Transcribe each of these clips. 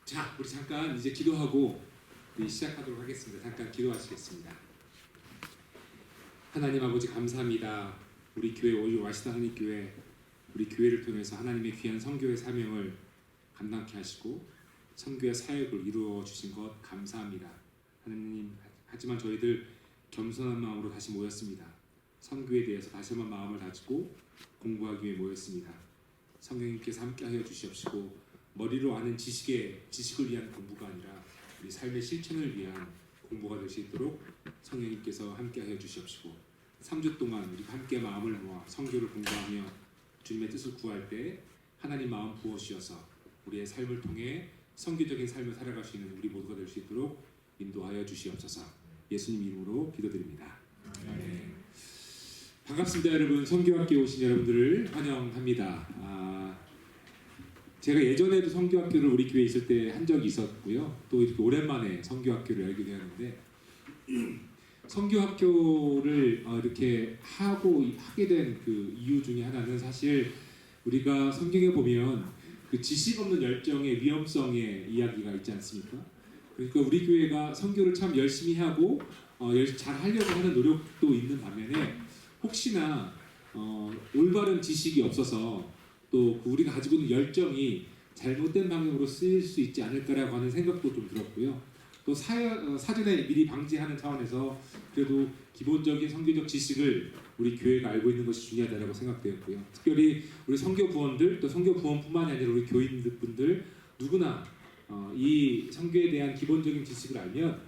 자, 우리 잠깐 이제 기도하고 우리 시작하도록 하겠습니다. 잠깐 기도하시겠습니다. 하나님 아버지 감사합니다. 우리 교회 오유 와시다 한인교회 우리 교회를 통해서 하나님의 귀한 선교의 사명을 감당케 하시고 선교의 사역을 이루어 주신 것 감사합니다. 하나님, 하지만 저희들 겸손한 마음으로 다시 모였습니다. 선교에 대해서 다시 한번 마음을 다지고 공부하기 위해 모였습니다. 성령님께서 함께하여 주시옵시고 머리로 아는 지식을 위한 공부가 아니라 우리 삶의 실천을 위한 공부가 될 수 있도록 성령님께서 함께하여 주시옵시고 3주 동안 우리 함께 마음을 모아 선교를 공부하며 주님의 뜻을 구할 때 하나님 마음 부어주셔서 우리의 삶을 통해 선교적인 삶을 살아갈 수 있는 우리 모두가 될 수 있도록 인도하여 주시옵소서. 예수님 이름으로 기도드립니다. 네. 반갑습니다. 여러분. 선교학교에 오신 여러분들을 환영합니다. 제가 예전에도 선교학교를 우리 교회에 있을 때 한 적이 있었고요. 또 이렇게 오랜만에 선교학교를 열게 되었는데 선교학교를 이렇게 하게 된 그 이유 중에 하나는 사실 우리가 성경에 보면 그 지식 없는 열정의 위험성의 이야기가 있지 않습니까? 그러니까 우리 교회가 선교를 참 열심히 하고 잘 하려고 하는 노력도 있는 반면에 혹시나 올바른 지식이 없어서 또 우리가 가지고 있는 열정이 잘못된 방향으로 쓰일 수 있지 않을까라고 하는 생각도 좀 들었고요. 또 사전에 미리 방지하는 차원에서 그래도 기본적인 선교적 지식을 우리 교회가 알고 있는 것이 중요하다고 생각되었고요. 특별히 우리 선교 부원들 또 선교 부원뿐만이 아니라 우리 교인분들 누구나 이 선교에 대한 기본적인 지식을 알면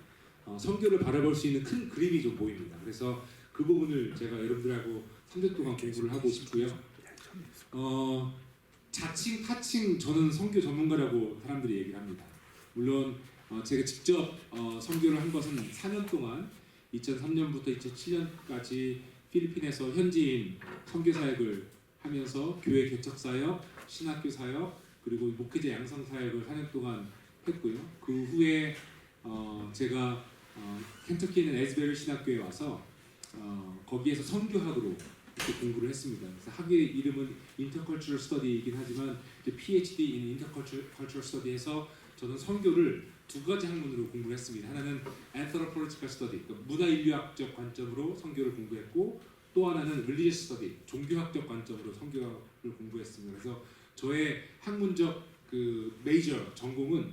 선교를 바라볼 수 있는 큰 그림이 좀 보입니다. 그래서 그 부분을 제가 여러분들하고 3주 동안 공부를 하고 싶고요. 자칭 타칭 저는 선교 전문가라고 사람들이 얘기를 합니다. 물론 제가 직접 선교를 한 것은 4년 동안 2003년부터 2007년까지 필리핀에서 현지인 선교 사역을 하면서 교회 개척 사역, 신학교 사역, 그리고 목회자 양성 사역을 4년 동안 했고요. 그 후에 제가 켄터키에 있는 에즈베리 신학교에 와서 거기에서 선교학으로 이렇게 공부를 했습니다. 그래서 학위의 이름은 Intercultural Study이긴 하지만 PhD in Intercultural Study에서 저는 선교를 두 가지 학문으로 공부를 했습니다. 하나는 Anthropological Study, 그러니까 문화인류학적 관점으로 선교를 공부했고 또 하나는 Religious Study, 종교학적 관점으로 선교를 공부했습니다. 그래서 저의 학문적 그 메이저 전공은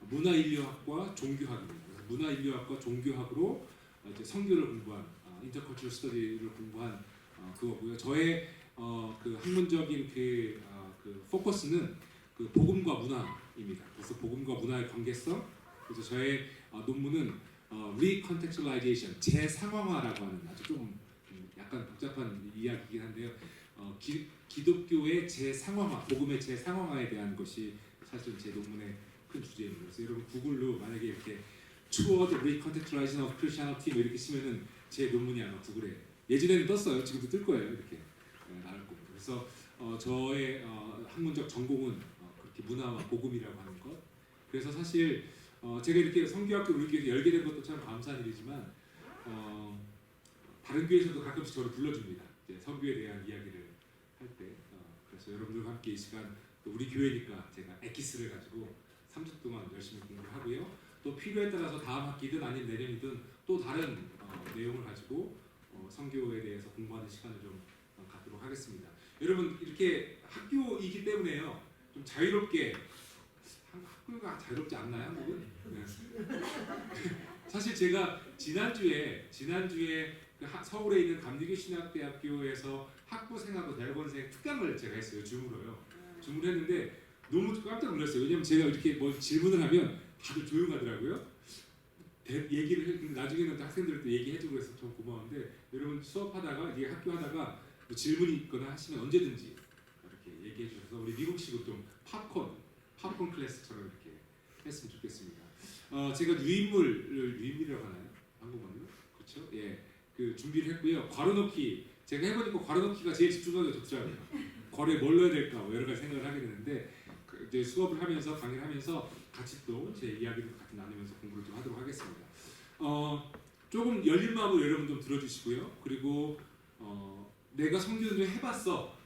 문화인류학과 종교학입니다. 문화인류학과 종교학으로 이제 선교를 공부한 Intercultural Study를 공부한 그거고요. 저의 그 학문적인 그 포커스는 그 복음과 문화입니다. 그래서 복음과 문화의 관계성. 그래서 저의 논문은 Recontextualization, 재상황화라고 하는 아주 좀 약간 복잡한 이야기이긴 한데요. 기독교의 재상황화, 복음의 재상황화에 대한 것이 사실 제 논문의 큰 주제입니다. 그래서 여러분 구글로 만약에 이렇게 Toward Recontextualization of Christianity 뭐 이렇게 치면은 제 논문이 아마 구글에 예전에는 떴어요. 지금도 뜰 거예요. 이렇게 나올 겁니다. 그래서 저의 학문적 전공은 그렇게 문화와 복음이라고 하는 것. 그래서 사실 제가 이렇게 선교학교 우리 교회에서 열게 된 것도 참 감사한 일이지만 다른 교회에서도 가끔씩 저를 불러줍니다. 이제 선교에 대한 이야기를 할 때. 그래서 여러분들과 함께 이 시간 또 우리 교회니까 제가 엑기스를 가지고 3주 동안 열심히 공부를 하고요. 또 필요에 따라서 다음 학기든 아니면 내년이든 또 다른 내용을 가지고 선교에 대해서 공부하는 시간을 좀 갖도록 하겠습니다. 여러분 이렇게 학교이기 때문에요. 좀 자유롭게 학교가 자유롭지 않나요? 한국은? 네. 사실 제가 지난주에 그 서울에 있는 감리교 신학대학교에서 학부생하고 대학원생 특강을 제가 했어요. 줌으로요. 줌을 했는데 너무 깜짝 놀랐어요. 왜냐면 제가 이렇게 뭐 질문을 하면 다들 조용하더라고요. 얘기를 나중에는 학생들한테 얘기해주고 해서 좀 고마운데 여러분 수업하다가 이게 학교하다가 뭐 질문이 있거나 하시면 언제든지 이렇게 얘기해 주셔서 우리 미국식으로 좀 팝콘 클래스처럼 이렇게 했으면 좋겠습니다. 제가 유인물이라고 하나요? 한국말로? 그렇죠? 예, 그 준비를 했고요. 괄호넣기 제가 해보니까 괄호넣기가 제일 집중하기가 좋더라고요. 괄호에 뭘 넣어야 될까 뭐 여러 가지 생각을 하게 되는데 이제 수업을 하면서 강의를 하면서 같이 또 제 이야기를 같이 나누면서 공부를 좀 하도록 하겠습니다. 조금 열린 마음으로 여러분 좀 들어주시고요. 그리고 내가 선교를 좀 해봤어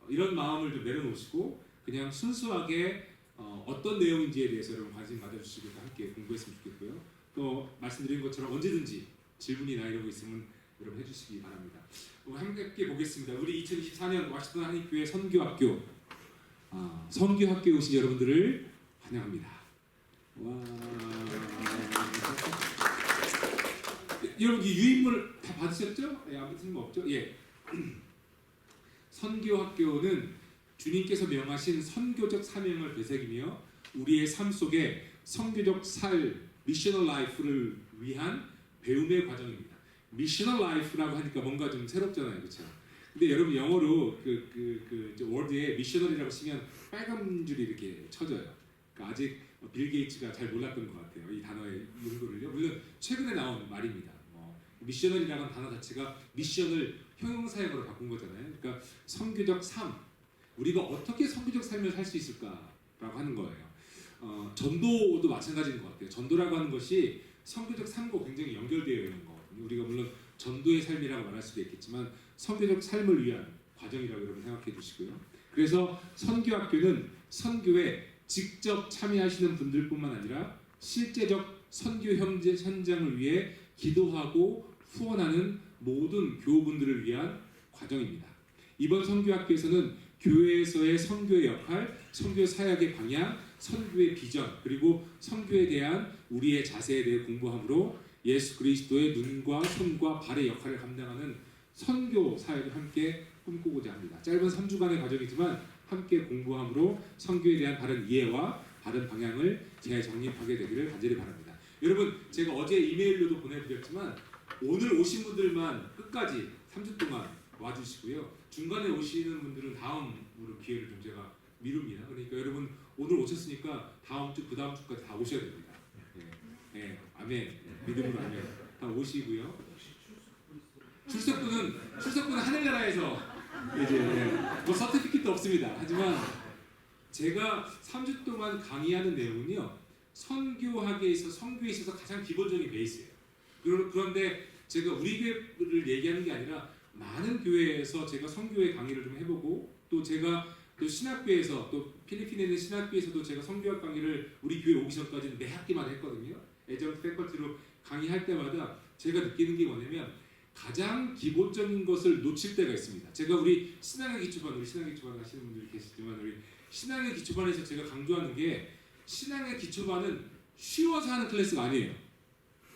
이런 마음을 좀 내려놓으시고 그냥 순수하게 어떤 내용인지에 대해서 여러분 관심 가져주시고 함께 공부했으면 좋겠고요. 또 말씀드린 것처럼 언제든지 질문이나 이런 거 있으면 여러분 해주시기 바랍니다. 함께 보겠습니다. 우리 2024년 워싱턴 한인교회 선교학교 선교학교에 오신 여러분들을 환영합니다. 와. 여러분 이 유인물 다 받으셨죠? 예, 아무튼 뭐 없죠? 예. 선교학교는 주님께서 명하신 선교적 사명을 되새기며 우리의 삶 속에 선교적 미셔널 라이프를 위한 배움의 과정입니다. 미셔널 라이프라고 하니까 뭔가 좀 새롭잖아요, 그렇죠? 근데 여러분 영어로 워드에 미셔널이라고 치면 빨간 줄이 이렇게 쳐져요. 그러니까 아직 빌 게이츠가 잘 몰랐던 것 같아요, 이 단어의 용도를요. 물론 최근에 나온 말입니다. 미셔널이라는 단어 자체가 미션을 형용사형으로 바꾼 거잖아요. 그러니까 선교적 삶, 우리가 어떻게 선교적 삶을 살 수 있을까라고 하는 거예요. 전도도 마찬가지인 것 같아요. 전도라고 하는 것이 선교적 삶과 굉장히 연결되어 있는 거거든요. 우리가 물론 전도의 삶이라고 말할 수도 있겠지만 선교적 삶을 위한 과정이라고 여러분 생각해 주시고요. 그래서 선교학교는 선교에 직접 참여하시는 분들뿐만 아니라 실제적 선교 현장을 위해 기도하고 후원하는 모든 교우분들을 위한 과정입니다. 이번 선교학교에서는 교회에서의 선교의 역할, 선교 사역의 방향, 선교의 비전, 그리고 선교에 대한 우리의 자세에 대해 공부함으로 예수 그리스도의 눈과 손과 발의 역할을 감당하는 선교 사역을 함께 꿈꾸고자 합니다. 짧은 3주간의 과정이지만 함께 공부함으로 선교에 대한 바른 이해와 바른 방향을 재정립하게 되기를 간절히 바랍니다. 여러분, 제가 어제 이메일로도 보내드렸지만 오늘 오신 분들만 끝까지 3주 동안 와주시고요. 중간에 오시는 분들은 다음으로 기회를 좀 제가 미룹니다. 그러니까 여러분 오늘 오셨으니까 다음 주, 그 다음 주까지 다 오셔야 됩니다. 네, 아멘. 믿음으로 아멘. 다 오시고요. 출석부는 하늘나라에서 이제 뭐 서티피킷도 없습니다. 하지만 제가 3주 동안 강의하는 내용은요, 선교에 있어서 가장 기본적인 베이스예요. 그런데 제가 우리 교회를 얘기하는 게 아니라 많은 교회에서 제가 선교회 강의를 좀 해보고 또 제가 또 신학교에서 또 필리핀에 있는 신학교에서도 제가 선교학 강의를 우리 교회 오기 전까지는 매 학기마다 했거든요. 애정 패컬티로 강의할 때마다 제가 느끼는 게 뭐냐면 가장 기본적인 것을 놓칠 때가 있습니다. 제가 우리 신앙의 기초반 하시는 분들이 계시지만 우리 신앙의 기초반에서 제가 강조하는 게 신앙의 기초반은 쉬워서 하는 클래스가 아니에요.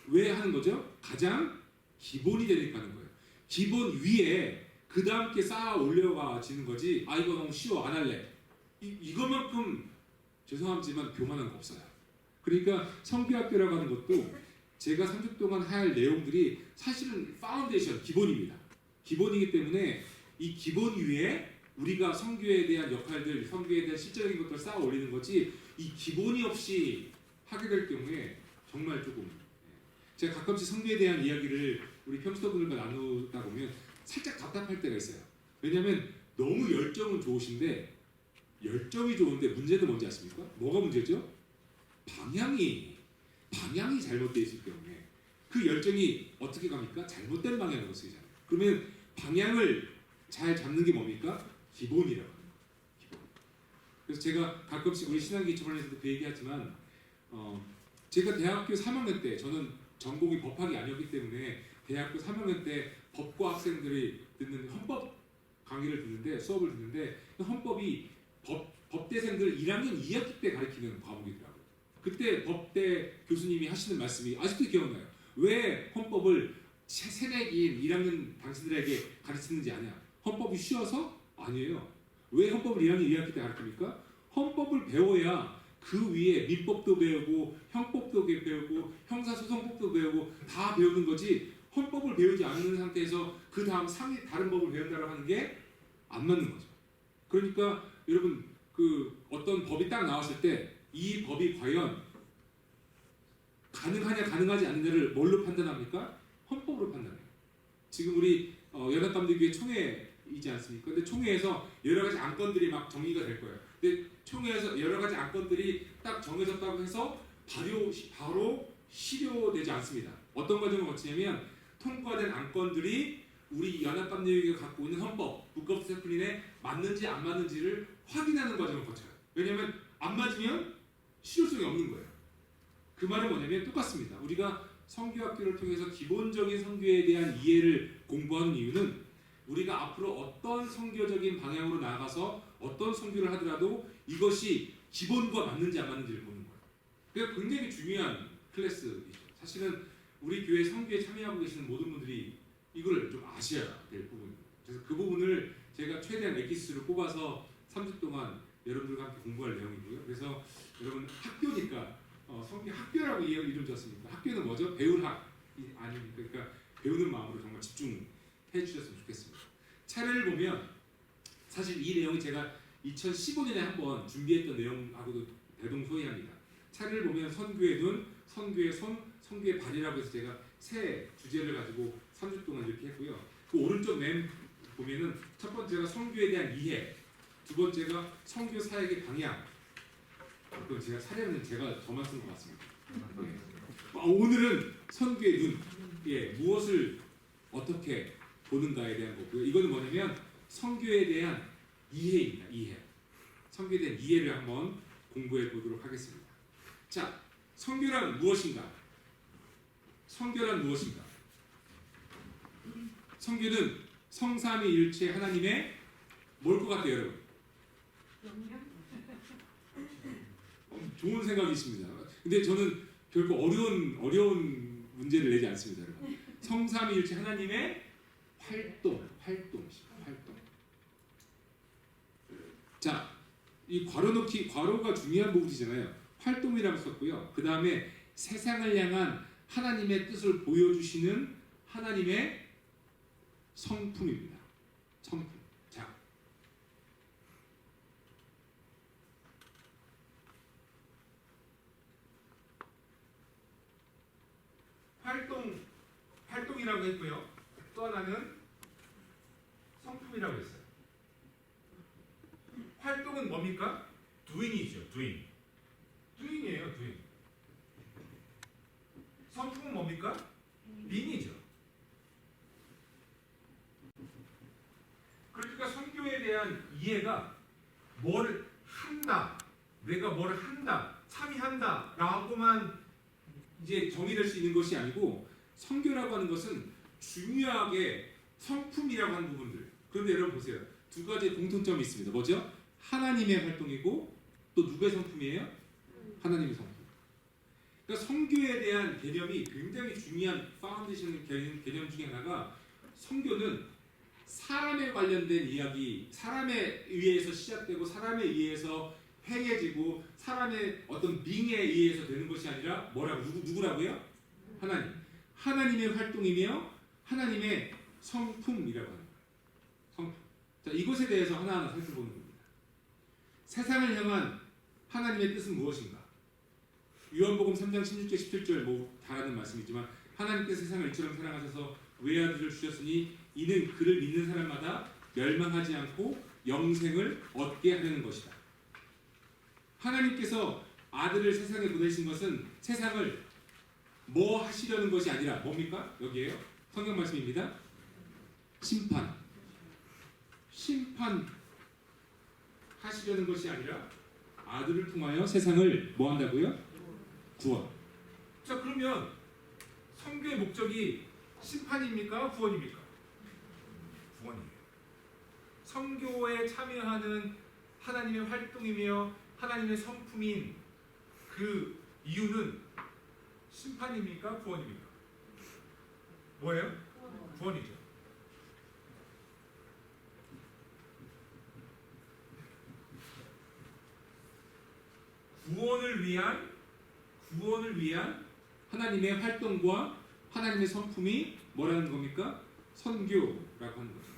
왜 하는 거죠? 가장 기본이 되니까 하는 거예요. 기본 위에 그 다음 게 쌓아 올려가지는 거지. 아 이거 너무 쉬워 안 할래. 이것만큼 죄송하지만 교만한 거 없어요. 그러니까 선교학교라고 하는 것도 제가 3주 동안 할 내용들이 사실은 파운데이션, 기본입니다. 기본이기 때문에 이 기본 위에 우리가 선교에 대한 역할들, 선교에 대한 실질적인 것들을 쌓아 올리는 거지 이 기본이 없이 하게 될 경우에 정말 조금 제가 가끔씩 선교에 대한 이야기를 우리 평소분들과 나누다 보면 살짝 답답할 때가 있어요. 왜냐하면 너무 열정은 좋으신데 열정이 좋은데 문제는 뭔지 아십니까? 뭐가 문제죠? 방향이 잘못되어 있을 경우에 그 열정이 어떻게 갑니까? 잘못된 방향으로 쓰이잖아요. 그러면 방향을 잘 잡는 게 뭡니까? 기본이라고 합니다. 기본. 그래서 제가 가끔씩 우리 신앙기초반에서도 그 얘기하지만 제가 대학교 3학년 때 저는 전공이 법학이 아니었기 때문에 대학교 3학년 때 법과 학생들이 듣는 헌법 강의를 듣는데 수업을 듣는데 헌법이 법대생들 1학년 2학기 때 가르치는 과목이더라고요. 그때 법대 교수님이 하시는 말씀이 아직도 기억나요. 왜 헌법을 새내기인 1학년 당신들에게 가르치는지 아냐? 헌법이 쉬워서? 아니에요. 왜 헌법을 1학년 2학기 때 가르칩니까? 헌법을 배워야 그 위에 민법도 배우고 형법도 배우고 형사소송법도 배우고 다 배우는 거지 헌법을 배우지 않는 상태에서 그 다음 다른 법을 배운다고 하는 게 안 맞는 거죠. 그러니까 여러분 그 어떤 법이 딱 나왔을 때 이 법이 과연 가능하냐 가능하지 않느냐를 뭘로 판단합니까? 헌법으로 판단해요. 지금 우리 연합감리교회 총회이지 않습니까? 근데 총회에서 여러 가지 안건들이 막 정리가 될 거예요. 근데 총회에서 여러 가지 안건들이 딱 정해졌다고 해서 바로 실효되지 않습니다. 어떤 과정을 거치냐면 통과된 안건들이 우리 연합감리교회가 갖고 있는 헌법, 북커스플린에 맞는지 안 맞는지를 확인하는 과정을 거쳐요. 왜냐하면 안 맞으면 실효성이 없는 거예요. 그 말은 뭐냐면 똑같습니다. 우리가 선교학교를 통해서 기본적인 선교에 대한 이해를 공부하는 이유는 우리가 앞으로 어떤 선교적인 방향으로 나아가서 어떤 선교를 하더라도 이것이 기본과 맞는지 안 맞는지를 보는 거예요. 그게 굉장히 중요한 클래스이죠. 사실은 우리 교회 선교에 참여하고 계시는 모든 분들이 이걸 좀 아셔야 될 부분입니다. 그래서 그 부분을 제가 최대한 엑기스를 뽑아서 3주 동안 여러분들과 함께 공부할 내용이고요. 그래서 여러분 학교니까 선교 학교라고 이름 졌습니다. 학교는 뭐죠? 배울 학이 아닙니까? 그러니까 배우는 마음으로 정말 집중해 주셨으면 좋겠습니다. 차례를 보면 사실 이 내용이 제가 2015년에 한번 준비했던 내용하고도 대동소이합니다. 차례를 보면 선교의 눈, 선교의 손, 선교의 발이라고 해서 제가 세 주제를 가지고 3주 동안 이렇게 했고요. 그 오른쪽 맨 보면은 첫 번째가 선교에 대한 이해, 두 번째가 선교 사역의 방향. 그럼 제가 차례는 제가 저만 쓴 것 같습니다. 오늘은 선교의 눈, 무엇을 어떻게 보는가에 대한 거고요. 이거는 뭐냐면 선교에 대한 이해입니다. 이해. 선교에 대한 이해를 한번 공부해 보도록 하겠습니다. 자, 선교란 무엇인가? 선교란 무엇인가? 선교는 성삼위일체 하나님의 뭘 것 같아요, 여러분? 좋은 생각이십니다. 근데 저는 결코 어려운 문제를 내지 않습니다, 여러분. 성삼위일체 하나님의 활동. 자, 이 괄호가 중요한 부분이잖아요. 활동이라고 썼고요. 그 다음에 세상을 향한 하나님의 뜻을 보여주시는 하나님의 성품입니다. 성품. 자, 활동이라고 했고요. 또 하나는 성품이라고 했어요. 활동은 뭡니까? doing이죠. doing이에요. doing. 성품은 뭡니까? being이죠. 그러니까 선교에 대한 이해가 뭘 한다, 내가 뭘 한다, 참여한다 라고만 이제 정의될 수 있는 것이 아니고 선교라고 하는 것은 중요하게 성품이라고 하는 부분들. 그런데 여러분 보세요. 두 가지 공통점이 있습니다. 뭐죠? 하나님의 활동이고 또 누구의 성품이에요? 하나님의 성품. 그러니까 선교에 대한 개념이 굉장히 중요한 파운데이션 개념 중에 하나가 선교는 사람에 관련된 이야기, 사람에 의해서 시작되고 사람에 의해서 행해지고 사람의 어떤 빙에 의해서 되는 것이 아니라 뭐라고? 누구라고요? 하나님. 하나님의 활동이며 하나님의 성품이라고 하는 거예요. 성품. 자, 이것에 대해서 하나하나 살펴보는 겁니다. 세상을 향한 하나님의 뜻은 무엇인가? 요한복음 3장 16절 17절 뭐 다라는 말씀이지만 하나님께서 세상을 이처럼 사랑하셔서 외아들을 주셨으니 이는 그를 믿는 사람마다 멸망하지 않고 영생을 얻게 하려는 것이다. 하나님께서 아들을 세상에 보내신 것은 세상을 뭐 하시려는 것이 아니라 뭡니까? 여기에요. 성경 말씀입니다. 심판 하시려는 것이 아니라 아들을 통하여 세상을 뭐 한다고요? 구원. 자, 그러면 선교의 목적이 심판입니까? 구원입니까? 구원이에요. 선교에 참여하는 하나님의 활동이며 하나님의 성품인 그 이유는 심판입니까? 구원입니까? 뭐예요? 구원이죠. 구원을 위한 하나님의 활동과 하나님의 성품이 뭐라는 겁니까? 선교라고 하는 거죠.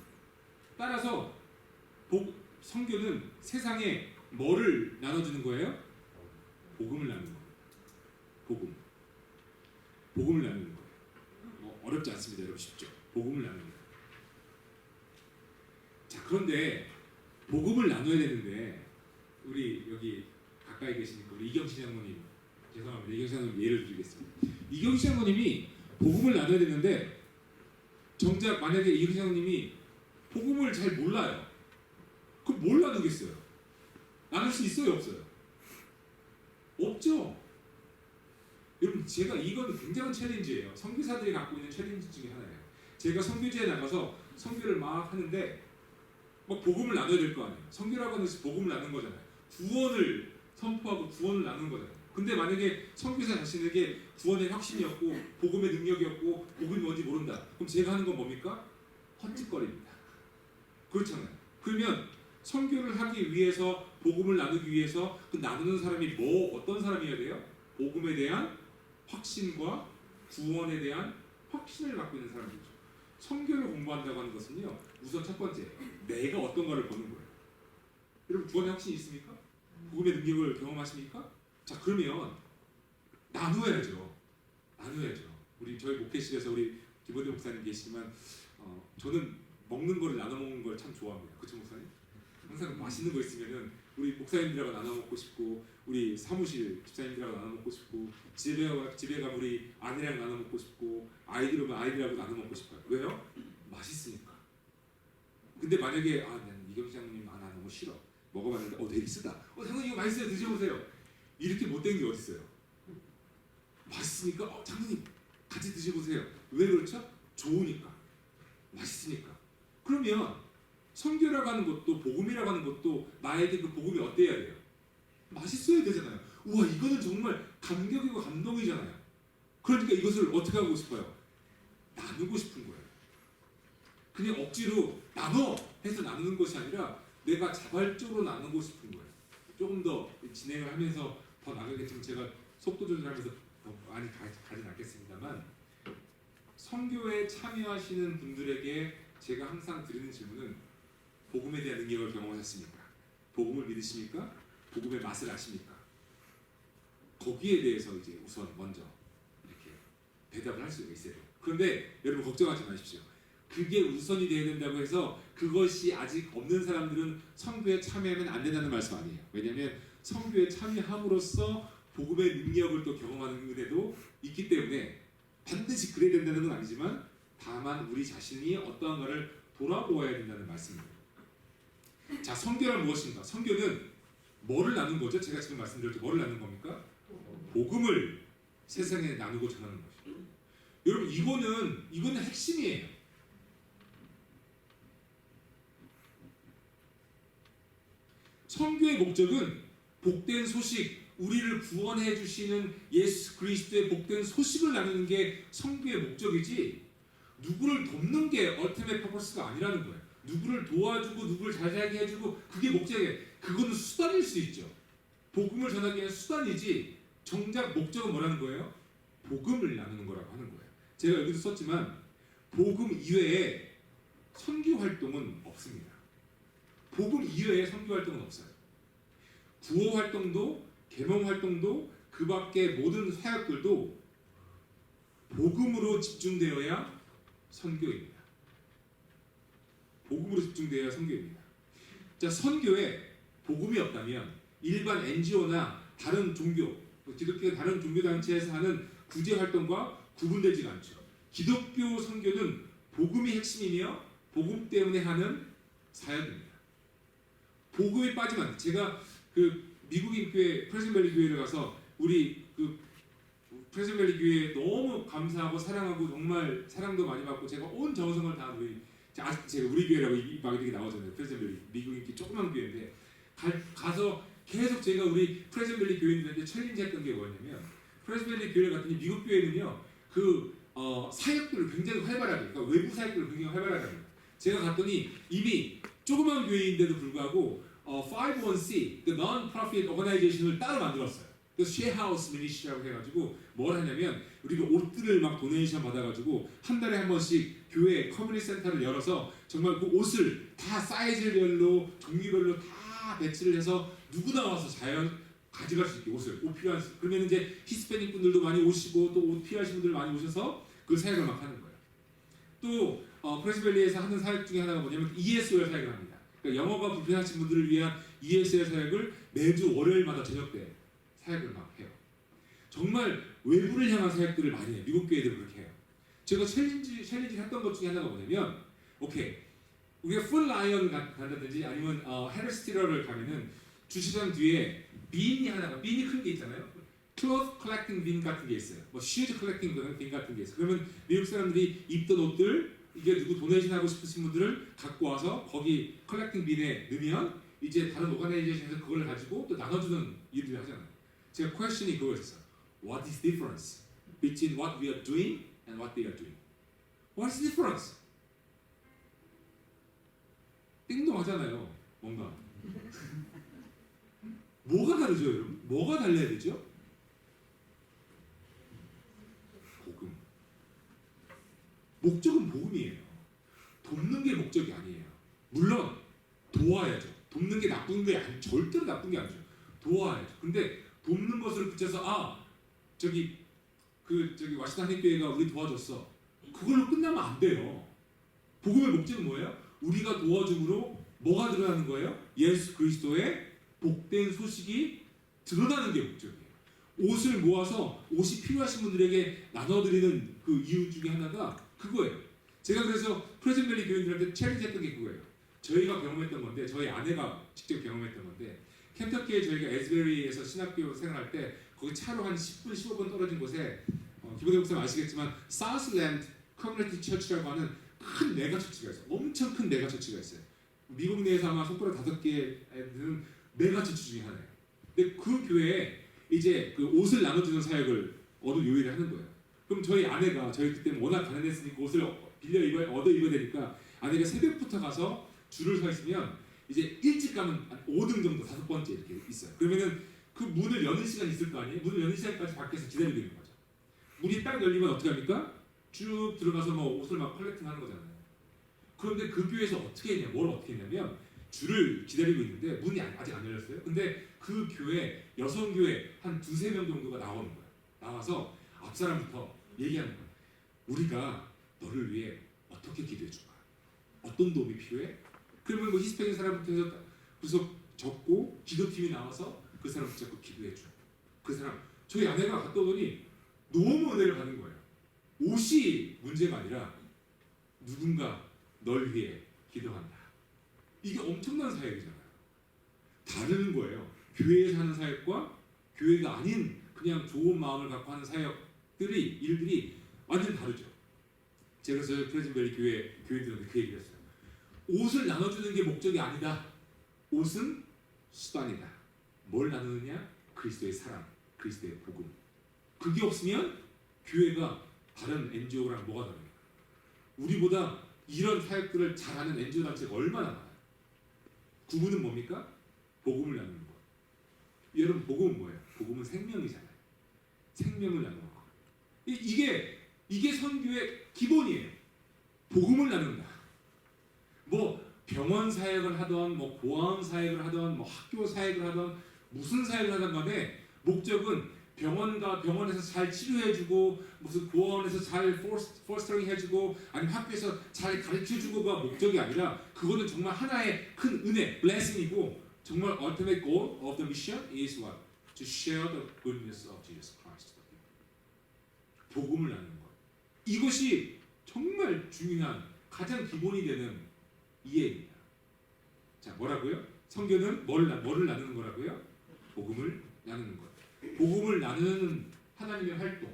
따라서 선교는 세상에 뭐를 나눠주는 거예요? 복음을 나누는 거예요. 복음을 나누는 거예요. 어렵지 않습니다, 여러분. 쉽죠? 복음을 나누는 거예요. 자, 그런데 복음을 나눠야 되는데 우리 여기 가까이 계시니까 우리 이경신 장모님, 죄송합니다. 이경신 장모님 예를 드리겠습니다. 이경신 장모님이 복음을 나눠야 되는데 정작 만약에 이경신 장모님이 복음을 잘 몰라요. 그럼 뭘 나누겠어요? 나눌 수 있어요, 없어요? 없죠. 여러분 제가 이건 굉장한 챌린지예요. 선교사들이 갖고 있는 챌린지 중에 하나예요. 제가 선교지에 나가서 선교를 막 하는데 막 복음을 나눠야 될 거 아니에요. 선교라고 하는 것이 복음을 나누는 거잖아요. 구원을 선포하고 구원을 나누는 거잖아요. 근데 만약에 선교사 자신에게 구원의 확신이 없고 복음의 능력이 없고 복음이 뭔지 모른다. 그럼 제가 하는 건 뭡니까? 헛짓거리입니다. 그렇잖아요. 그러면 선교를 하기 위해서 복음을 나누기 위해서 그 나누는 사람이 어떤 사람이어야 돼요? 복음에 대한 확신과 구원에 대한 확신을 갖고 있는 사람이죠. 선교를 공부한다고 하는 것은요. 우선 첫 번째, 내가 어떤 거를 보는 거예요. 여러분 구원의 확신이 있습니까? 복음의 능력을 경험하십니까? 자 그러면 나누어야죠. 우리 저희 목회실에서 우리 김원대 목사님 계시지만 저는 먹는 거를 나눠 먹는 걸 참 좋아합니다. 그쵸 목사님? 항상 맛있는 거 있으면은 우리 목사님들하고 나눠 먹고 싶고 우리 사무실 집사님들하고 나눠 먹고 싶고 집에 가면 우리 아내랑 나눠 먹고 싶고 아이들 오면 아이들하고 나눠 먹고 싶어요. 왜요? 맛있으니까. 근데 만약에 난 이경 장님 나 너무 싫어. 먹어봤는데 되게 쓰다. 장로님 이거 맛있어요. 드셔보세요. 이렇게 못된 게 어딨어요? 맛있으니까 장로님 같이 드셔보세요. 왜 그렇죠? 좋으니까. 맛있으니까. 그러면 선교라고 하는 것도 복음이라고 하는 것도 나에게 그 복음이 어때야 돼요? 맛있어야 되잖아요. 우와 이거는 정말 감격이고 감동이잖아요. 그러니까 이것을 어떻게 하고 싶어요? 나누고 싶은 거예요. 그냥 억지로 나눠 해서 나누는 것이 아니라 내가 자발적으로 나누고 싶은 거예요. 조금 더 진행을 하면서 더 나가겠지만 제가 속도 조절하면서 더 많이 가진 않겠습니다만 선교에 참여하시는 분들에게 제가 항상 드리는 질문은 복음에 대한 능력을 경험하셨습니까? 복음을 믿으십니까? 복음의 맛을 아십니까? 거기에 대해서 이제 우선 먼저 이렇게 대답을 할 수가 있어요. 그런데 여러분 걱정하지 마십시오. 그게 우선이 되어야 된다고 해서 그것이 아직 없는 사람들은 선교에 참여하면 안 된다는 말씀 아니에요. 왜냐하면 선교에 참여함으로써 복음의 능력을 또 경험하는 은혜도 있기 때문에 반드시 그래야 된다는 건 아니지만 다만 우리 자신이 어떠한가를 돌아보아야 된다는 말씀입니다. 자, 선교란 무엇인가? 선교는 뭐를 나눈 거죠? 제가 지금 말씀드렸죠. 뭐를 나눈 겁니까? 복음을 세상에 나누고 전하는 것이죠. 여러분 이거는 핵심이에요. 선교의 목적은 복된 소식, 우리를 구원해 주시는 예수 그리스도의 복된 소식을 나누는 게 선교의 목적이지 누구를 돕는 게 얼티밋 퍼포스가 아니라는 거예요. 누구를 도와주고 누구를 잘 살게 해주고 그게 목적이에요. 그거는 수단일 수 있죠. 복음을 전하기 위한 수단이지 정작 목적은 뭐라는 거예요? 복음을 나누는 거라고 하는 거예요. 제가 여기도 썼지만 복음 이외에 선교 활동은 없습니다. 복음 이외에 선교 활동은 없어요. 구호 활동도 계몽 활동도 그 밖의 모든 사역들도 복음으로 집중되어야 선교입니다. 복음으로 집중되어야 선교입니다. 자, 선교에 복음이 없다면 일반 NGO나 다른 종교, 기독교 다른 종교 단체에서 하는 구제 활동과 구분되지가 않죠. 기독교 선교는 복음이 핵심이며 복음 때문에 하는 사역입니다. 복음이 빠지면 안 돼. 제가 미국인 교회 프레젠밸리 교회를 가서 우리 프레젠밸리 교회에 너무 감사하고 사랑하고 정말 사랑도 많이 받고 제가 온 정성을 다한 제가 우리 교회라고 막 이렇게 나오잖아요. 프레젠밸리 미국인 교회 조그만 교회인데 가서 계속 제가 우리 프레젠밸리 교인들한테 챌린지했던 게 뭐냐면 프레젠밸리 교회를 갔더니 미국 교회는요 사역들을 굉장히 활발하게 그러니까 외부 사역들을 굉장히 활발하게 합니다. 제가 갔더니 이미 조그만 교회인데도 불구하고 501c, the non-profit organization을 따로 만들었어요. 그래서 쉐하우스 미니스트리라고 해가지고 뭘 하냐면 우리가 옷들을 막 도네이션 받아가지고 한 달에 한 번씩 교회 커뮤니티 센터를 열어서 정말 그 옷을 다 사이즈별로 종류별로 다 배치를 해서 누구나 와서 자연 가져갈 수 있게 옷 필요한 그러면 이제 히스패닉 분들도 많이 오시고 또 옷 필요하신 분들 많이 오셔서 그 사역을 막 하는 거예요. 또 프레스밸리에서 하는 사역 중에 하나가 뭐냐면 ESOL 사역을 합니다. 그러니까 영어가 불편하신 분들을 위한 ESOL 사역을 매주 월요일마다 저녁 때 사역을 막 해요. 정말 외부를 향한 사역들을 많이 해요. 미국 교회들은 그렇게 해요. 제가 챌린지 했던 것 중에 하나가 뭐냐면 오케이 우리가 풀 라이언 간다든지 아니면 헤르스티러를 가면은 주차장 뒤에 빈이 큰 게 있잖아요. cloth collecting bin 같은 게 있어요. 뭐 shoes collecting bin 같은 게 있어요. 그러면 미국 사람들이 입던 옷들 이게 누구 도네이션 하고 싶으신 분들을 갖고 와서 거기 컬렉팅 빈에 넣으면 이제 다른 오가나이제이션에서 그걸 가지고 또 나눠주는 일을 하잖아요. 제가 퀘스천이 그거였어요. What is difference between what we are doing and what they are doing? What is difference? 띵동하잖아요. 뭔가 뭐가 다르죠, 여러분? 뭐가 달라야 되죠? 복음. 목적은 복음이에요. 돕는 게 목적이 아니에요. 물론 도와야죠. 돕는 게 나쁜 게 아니, 절대로 나쁜 게 아니죠. 도와야죠. 근데 돕는 것을 붙여서 저기 와시탄 한인교회가 우리 도와줬어. 그걸로 끝나면 안 돼요. 복음의 목적은 뭐예요? 우리가 도와줌으로 뭐가 드러나는 거예요? 예수 그리스도의 복된 소식이 드러나는 게 목적이에요. 옷을 모아서 옷이 필요하신 분들에게 나눠드리는 그 이유 중에 하나가 그거예요. 제가 그래서 프레젠밸리 교인들한테 챌린지했던 게 그거예요. 저희가 경험했던 건데 저희 아내가 직접 경험했던 건데 켄터키에 저희가 에즈베리에서 신학교 생활할 때 거기 차로 한 10분 15분 떨어진 곳에 기본대 목사님 아시겠지만 사우스랜드 커뮤니티 처치라고 하는 큰 메가처치가 있어요. 엄청 큰 메가처치가 있어요. 미국 내에서 아마 손가락 5개는 메가처치 중에 하나예요. 근데 그 교회에 이제 그 옷을 나눠주는 사역을 어느 요일에 하는 거예요. 그럼 저희 아내가 저희 그때 워낙 가난했으니까 옷을 얻어 입어야 되니까 아내가 새벽부터 가서 줄을 서 있으면 이제 일찍 가면 한 5등 정도 5번째 이렇게 있어요. 그러면은 그 문을 여는 시간이 있을 거 아니에요? 문을 여는 시간까지 밖에서 기다리고 있는 거죠. 문이 딱 열리면 어떻게 합니까? 쭉 들어가서 뭐 옷을 막 컬렉팅 하는 거잖아요. 그런데 그 교회에서 어떻게 했냐, 뭘 어떻게 했냐면 줄을 기다리고 있는데 문이 아직 안 열렸어요. 근데 그 교회, 여성교회 한 2-3명 정도가 나오는 거예요. 나와서 앞사람부터 얘기하는 거예요. 우리가 너를 위해 어떻게 기도해 줄까? 어떤 도움이 필요해? 그러면 뭐 히스패닉 사람부터 해서 그래서 적고 기도팀이 나와서 그 사람 붙잡고 기도해 줘. 그 사람 저희 아내가 갔다 오더니 너무 은혜를 받는 거예요. 옷이 문제가 아니라 누군가 널 위해 기도한다. 이게 엄청난 사역이잖아요. 다른 거예요. 교회에서 하는 사역과 교회가 아닌 그냥 좋은 마음을 갖고 하는 사역들이 일들이 완전 다르죠. 제가 그래서 프레젠밸리 교회들한테 그 얘기를 했어요. 옷을 나눠주는 게 목적이 아니다. 옷은 수단이다. 뭘 나누느냐? 그리스도의 사랑, 그리스도의 복음. 그게 없으면 교회가 다른 NGO랑 뭐가 다릅니까? 우리보다 이런 사역들을 잘하는 NGO 단체가 얼마나 많아요. 구분은 뭡니까? 복음을 나누는 거. 여러분 복음은 뭐예요? 복음은 생명이잖아요. 생명을 나누는 거. 이게 선교의 기본이에요. 복음을 나눈다. 뭐 병원 사역을 하던, 뭐 보안 사역을 하던, 뭐 학교 사역을 하던, 무슨 사역을 하던 간에 목적은 병원에서 잘 치료해주고, 무슨 보안에서 잘 포스터링 해주고, 아니면 학교에서 잘 가르쳐주고가 목적이 아니라 그거는 정말 하나의 큰 은혜, blessing이고 정말 ultimate goal of the mission is what? To share the goodness of Jesus Christ. 복음을 나누는 것. 이것이 정말 중요한 가장 기본이 되는 이해입니다. 자, 뭐라고요? 성경은 뭐를 나누는 거라고요? 복음을 나누는 것. 복음을 나누는 하나님의 활동.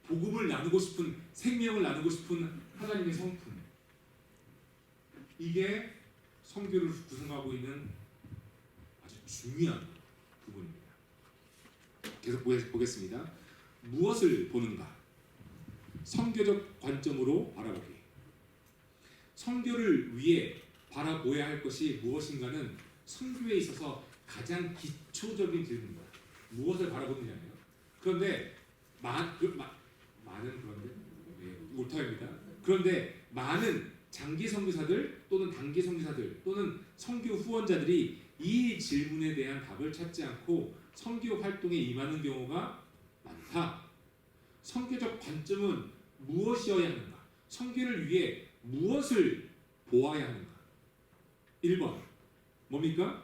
복음을 나누고 싶은, 생명을 나누고 싶은 하나님의 성품. 이게 성교를 구성하고 있는 아주 중요한 부분입니다. 계속 보겠습니다. 무엇을 보는가? 성교적 관점으로 바라보기. 성교를 위해 바라보아야 할 것이 무엇인가는 성교에 있어서 가장 기초적인 질문입니다. 무엇을 바라보느냐예요. 그런데 많은 그런데 오타입니다. 그런데 많은 장기 선교사들 또는 단기 선교사들 또는 선교 후원자들이 이 질문에 대한 답을 찾지 않고 선교 활동에 임하는 경우가 많다. 선교적 관점은 무엇이어야 하는가? 선교를 위해 무엇을 보아야 하는가? 1번 뭡니까?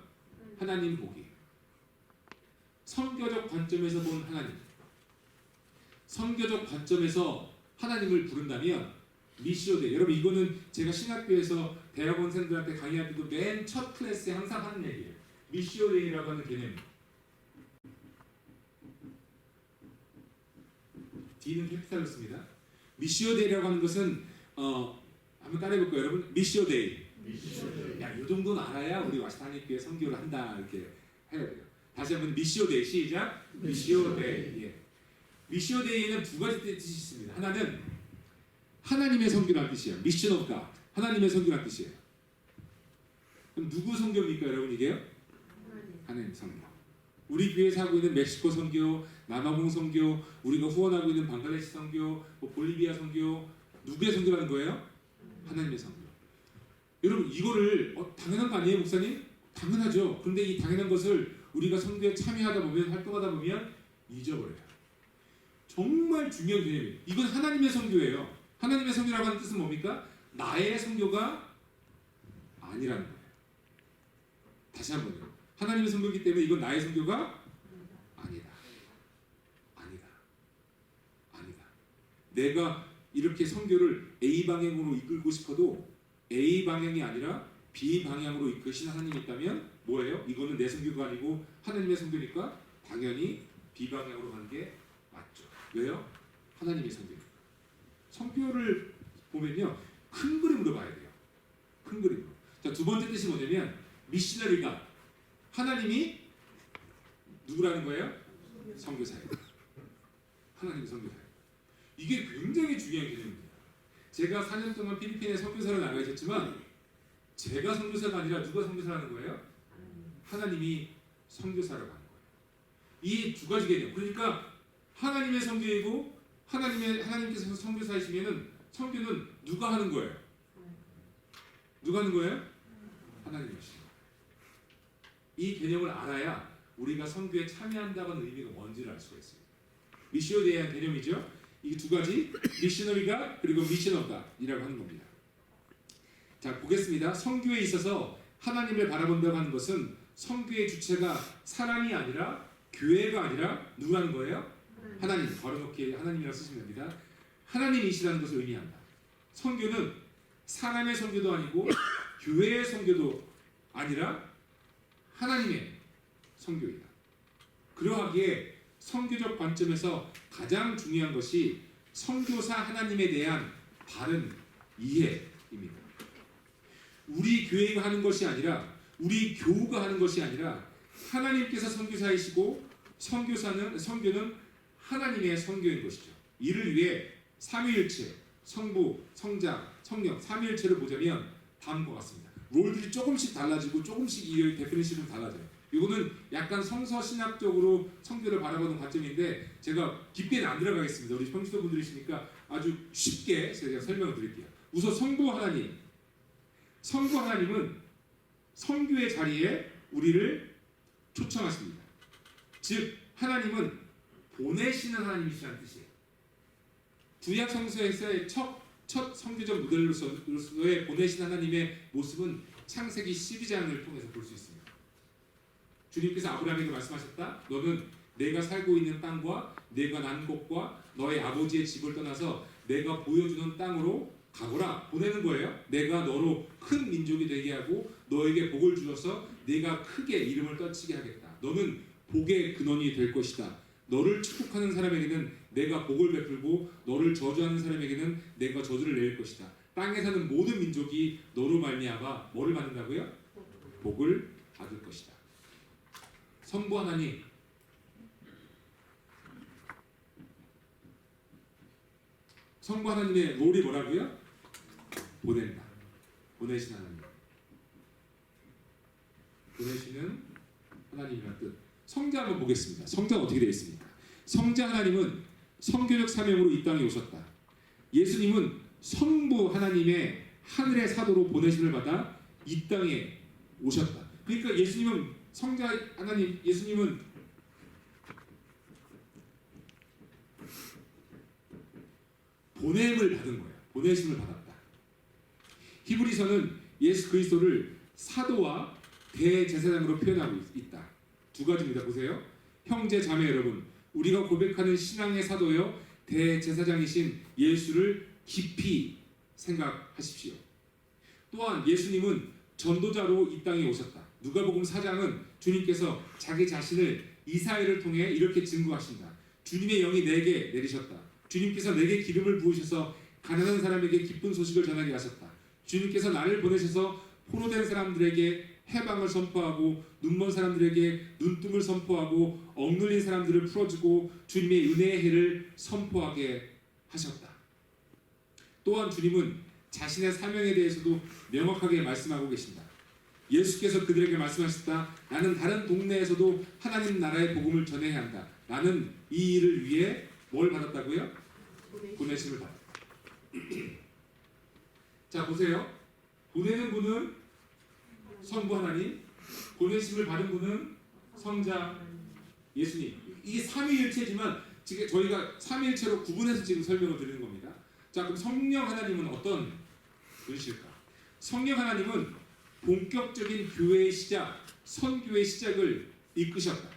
하나님 보기. 선교적 관점에서 본 하나님. 선교적 관점에서 하나님을 부른다면 미시오데. 여러분 이거는 제가 신학교에서 대학원생들한테 강의할 때도 맨 첫 클래스에 항상 하는 얘기예요. 미시오데이라고 하는 개념. D는 캐피탈로 씁니다. 미시오 데이라고 하는 것은 한번 따라해볼까요, 여러분? 미시오 데이. 야, 이 정도는 알아야 우리 와시타 하나님교회 선교를 한다 이렇게 해야 돼요. 다시 한번 미시오 데이 시작. 미시오 데이. 예. 미시오 데이에는 두 가지 뜻이 있습니다. 하나는 하나님의 선교라는 뜻이에요. 미션 오브 갓. 하나님의 선교라는 뜻이에요. 그럼 누구 선교입니까, 여러분 이게요? 하나님 선교. 우리 교회에서 하고 있는 멕시코 선교, 남아공 선교, 우리가 후원하고 있는 방글라데시 선교, 볼리비아 선교, 누구의 선교라는 거예요? 하나님의 선교. 여러분 이거를 당연한 거 아니에요, 목사님? 당연하죠. 그런데 이 당연한 것을 우리가 선교에 참여하다 보면, 활동하다 보면 잊어버려요. 정말 중요한 개념이에요. 이건 하나님의 선교예요. 하나님의 선교라고 하는 뜻은 뭡니까? 나의 선교가 아니라는 거예요. 다시 한번요. 하나님의 선교이기 때문에 이건 나의 선교가 아니다. 아니다. 아니다. 내가 이렇게 선교를 A 방향으로 이끌고 싶어도 A 방향이 아니라 B 방향으로 이끄신 하나님이 있다면 뭐예요? 이거는 내 선교가 아니고 하나님의 선교니까 당연히 B 방향으로 가는 게 맞죠. 왜요? 하나님의 선교니까. 선교를 보면요, 큰 그림으로 봐야 돼요. 큰 그림으로. 자, 두 번째 뜻이 뭐냐면 미셔너리가 하나님이 누구라는 거예요? 선교사예요. 하나님이 선교사예요. 이게 굉장히 중요한 개념입니다. 제가 4년 동안 필리핀에 선교사를 나가 있었지만 제가 선교사가 아니라 누가 선교사라는 거예요? 하나님이 선교사라고 하는 거예요. 이 두 가지 개념. 그러니까 하나님의 선교이고 하나님께서 선교사이시면은 선교는 누가 하는 거예요? 누가 하는 거예요? 하나님이시죠. 이 개념을 알아야 우리가 선교에 참여한다는 의미가 뭔지를 알 수가 있어요. 미시오에 대한 개념이죠. 이 두 가지, 미셔너리가 그리고 미셔너가이라고 하는 겁니다. 자, 보겠습니다. 선교에 있어서 하나님을 바라본다고 하는 것은 선교의 주체가 사람이 아니라 교회가 아니라 누구라는 거예요? 하나님. 걸어놓기 하나님이라고 쓰시면 됩니다. 하나님이시라는 것을 의미한다. 선교는 사람의 선교도 아니고 교회의 선교도 아니라 하나님의 선교이다. 그러하기에 선교적 관점에서 가장 중요한 것이 선교사 하나님에 대한 바른 이해입니다. 우리 교회가 하는 것이 아니라 우리 교우가 하는 것이 아니라 하나님께서 선교사이시고 선교는 하나님의 선교인 것이죠. 이를 위해 삼위일체, 성부, 성자, 성령, 삼위일체를 보자면 다음과 같습니다. 롤들이 조금씩 달라지고 조금씩 이 데피니션은 달라져요. 이거는 약간 성서신학적으로 선교를 바라보는 관점인데 제가 깊게는 안 들어가겠습니다. 우리 평신도분들이시니까 아주 쉽게 제가 설명을 드릴게요. 우선 성부 하나님. 성부 하나님은 선교의 자리에 우리를 초청하십니다. 즉 하나님은 보내시는 하나님이시라는 뜻이에요. 구약 성서에서의 첫 선교적 모델로서의 보내신 하나님의 모습은 창세기 12장을 통해서 볼 수 있습니다. 주님께서 아브라함에게 말씀하셨다. 너는 내가 살고 있는 땅과 내가 난 곳과 너의 아버지의 집을 떠나서 내가 보여주는 땅으로 가거라. 보내는 거예요. 내가 너로 큰 민족이 되게 하고 너에게 복을 주어서 내가 크게 이름을 떨치게 하겠다. 너는 복의 근원이 될 것이다. 너를 축복하는 사람에게는 내가 복을 베풀고 너를 저주하는 사람에게는 내가 저주를 내릴 것이다. 땅에 사는 모든 민족이 너로 말미암아 뭐를 받는다고요? 복을 받을 것이다. 성부 하나님, 성부 하나님의 롤이 뭐라고요? 보낸다. 보내신 하나님. 보내시는 하나님이라는 뜻. 성자 한번 보겠습니다. 성자는 어떻게 되어 있습니까? 성자 하나님은 선교적 사명으로 이 땅에 오셨다. 예수님은 성부 하나님의 하늘의 사도로 보내심을 받아 이 땅에 오셨다. 그러니까 예수님은 성자 하나님, 예수님은 보냄을 받은 거예요. 보내심을 받았다. 히브리서는 예수 그리스도를 사도와 대제사장으로 표현하고 있다. 두 가지입니다. 보세요. 형제 자매 여러분, 우리가 고백하는 신앙의 사도요 대제사장이신 예수를 깊이 생각하십시오. 또한 예수님은 전도자로 이 땅에 오셨다. 누가복음 4장은 주님께서 자기 자신을 이사야를 통해 이렇게 증거하신다. 주님의 영이 내게 내리셨다. 주님께서 내게 기름을 부으셔서 가난한 사람에게 기쁜 소식을 전하게 하셨다. 주님께서 나를 보내셔서 포로된 사람들에게 해방을 선포하고 눈먼 사람들에게 눈뜸을 선포하고 억눌린 사람들을 풀어주고 주님의 은혜의 해를 선포하게 하셨다. 또한 주님은 자신의 사명에 대해서도 명확하게 말씀하고 계신다. 예수께서 그들에게 말씀하셨다. 나는 다른 동네에서도 하나님 나라의 복음을 전해야 한다. 나는 이 일을 위해 뭘 받았다고요? 보내심을 받았다. 자 보세요. 보내는 분은 성부 하나님, 보내심을 받은 분은 성자 예수님. 이게 삼위일체지만 지금 저희가 삼위일체로 구분해서 지금 설명을 드리는 겁니다. 자 그럼 성령 하나님은 어떤 분이실까? 성령 하나님은 본격적인 교회의 시작, 선교의 시작을 이끄셨다.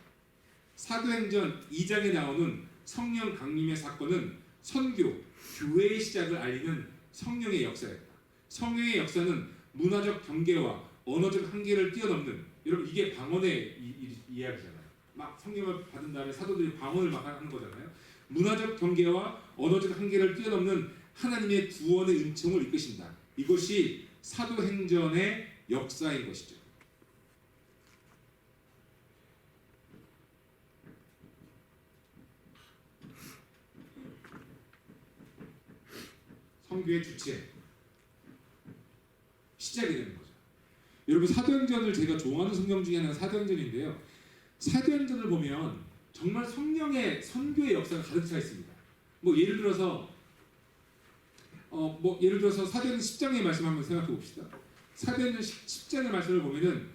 사도행전 2장에 나오는 성령 강림의 사건은 선교, 교회의 시작을 알리는 성령의 역사였다. 성령의 역사는 문화적 경계와 언어적 한계를 뛰어넘는, 여러분 이게 방언의 이야기잖아요. 막 성령을 받은 다음에 사도들이 방언을 막 하는 거잖아요. 문화적 경계와 언어적 한계를 뛰어넘는 하나님의 구원의 은총을 이끄신다. 이것이 사도행전의 역사인 것이죠. 선교의 주체, 시작이 되는 거죠. 여러분 사도행전을 제가 좋아하는 성경 중에 하나가 사도행전인데요. 사도행전을 보면 정말 성령의 선교의 역사가 가득 차 있습니다. 뭐 예를 들어서 사도행전 10장의 말씀 한번 생각해 봅시다. 사도행전 10장의 말씀을 보면은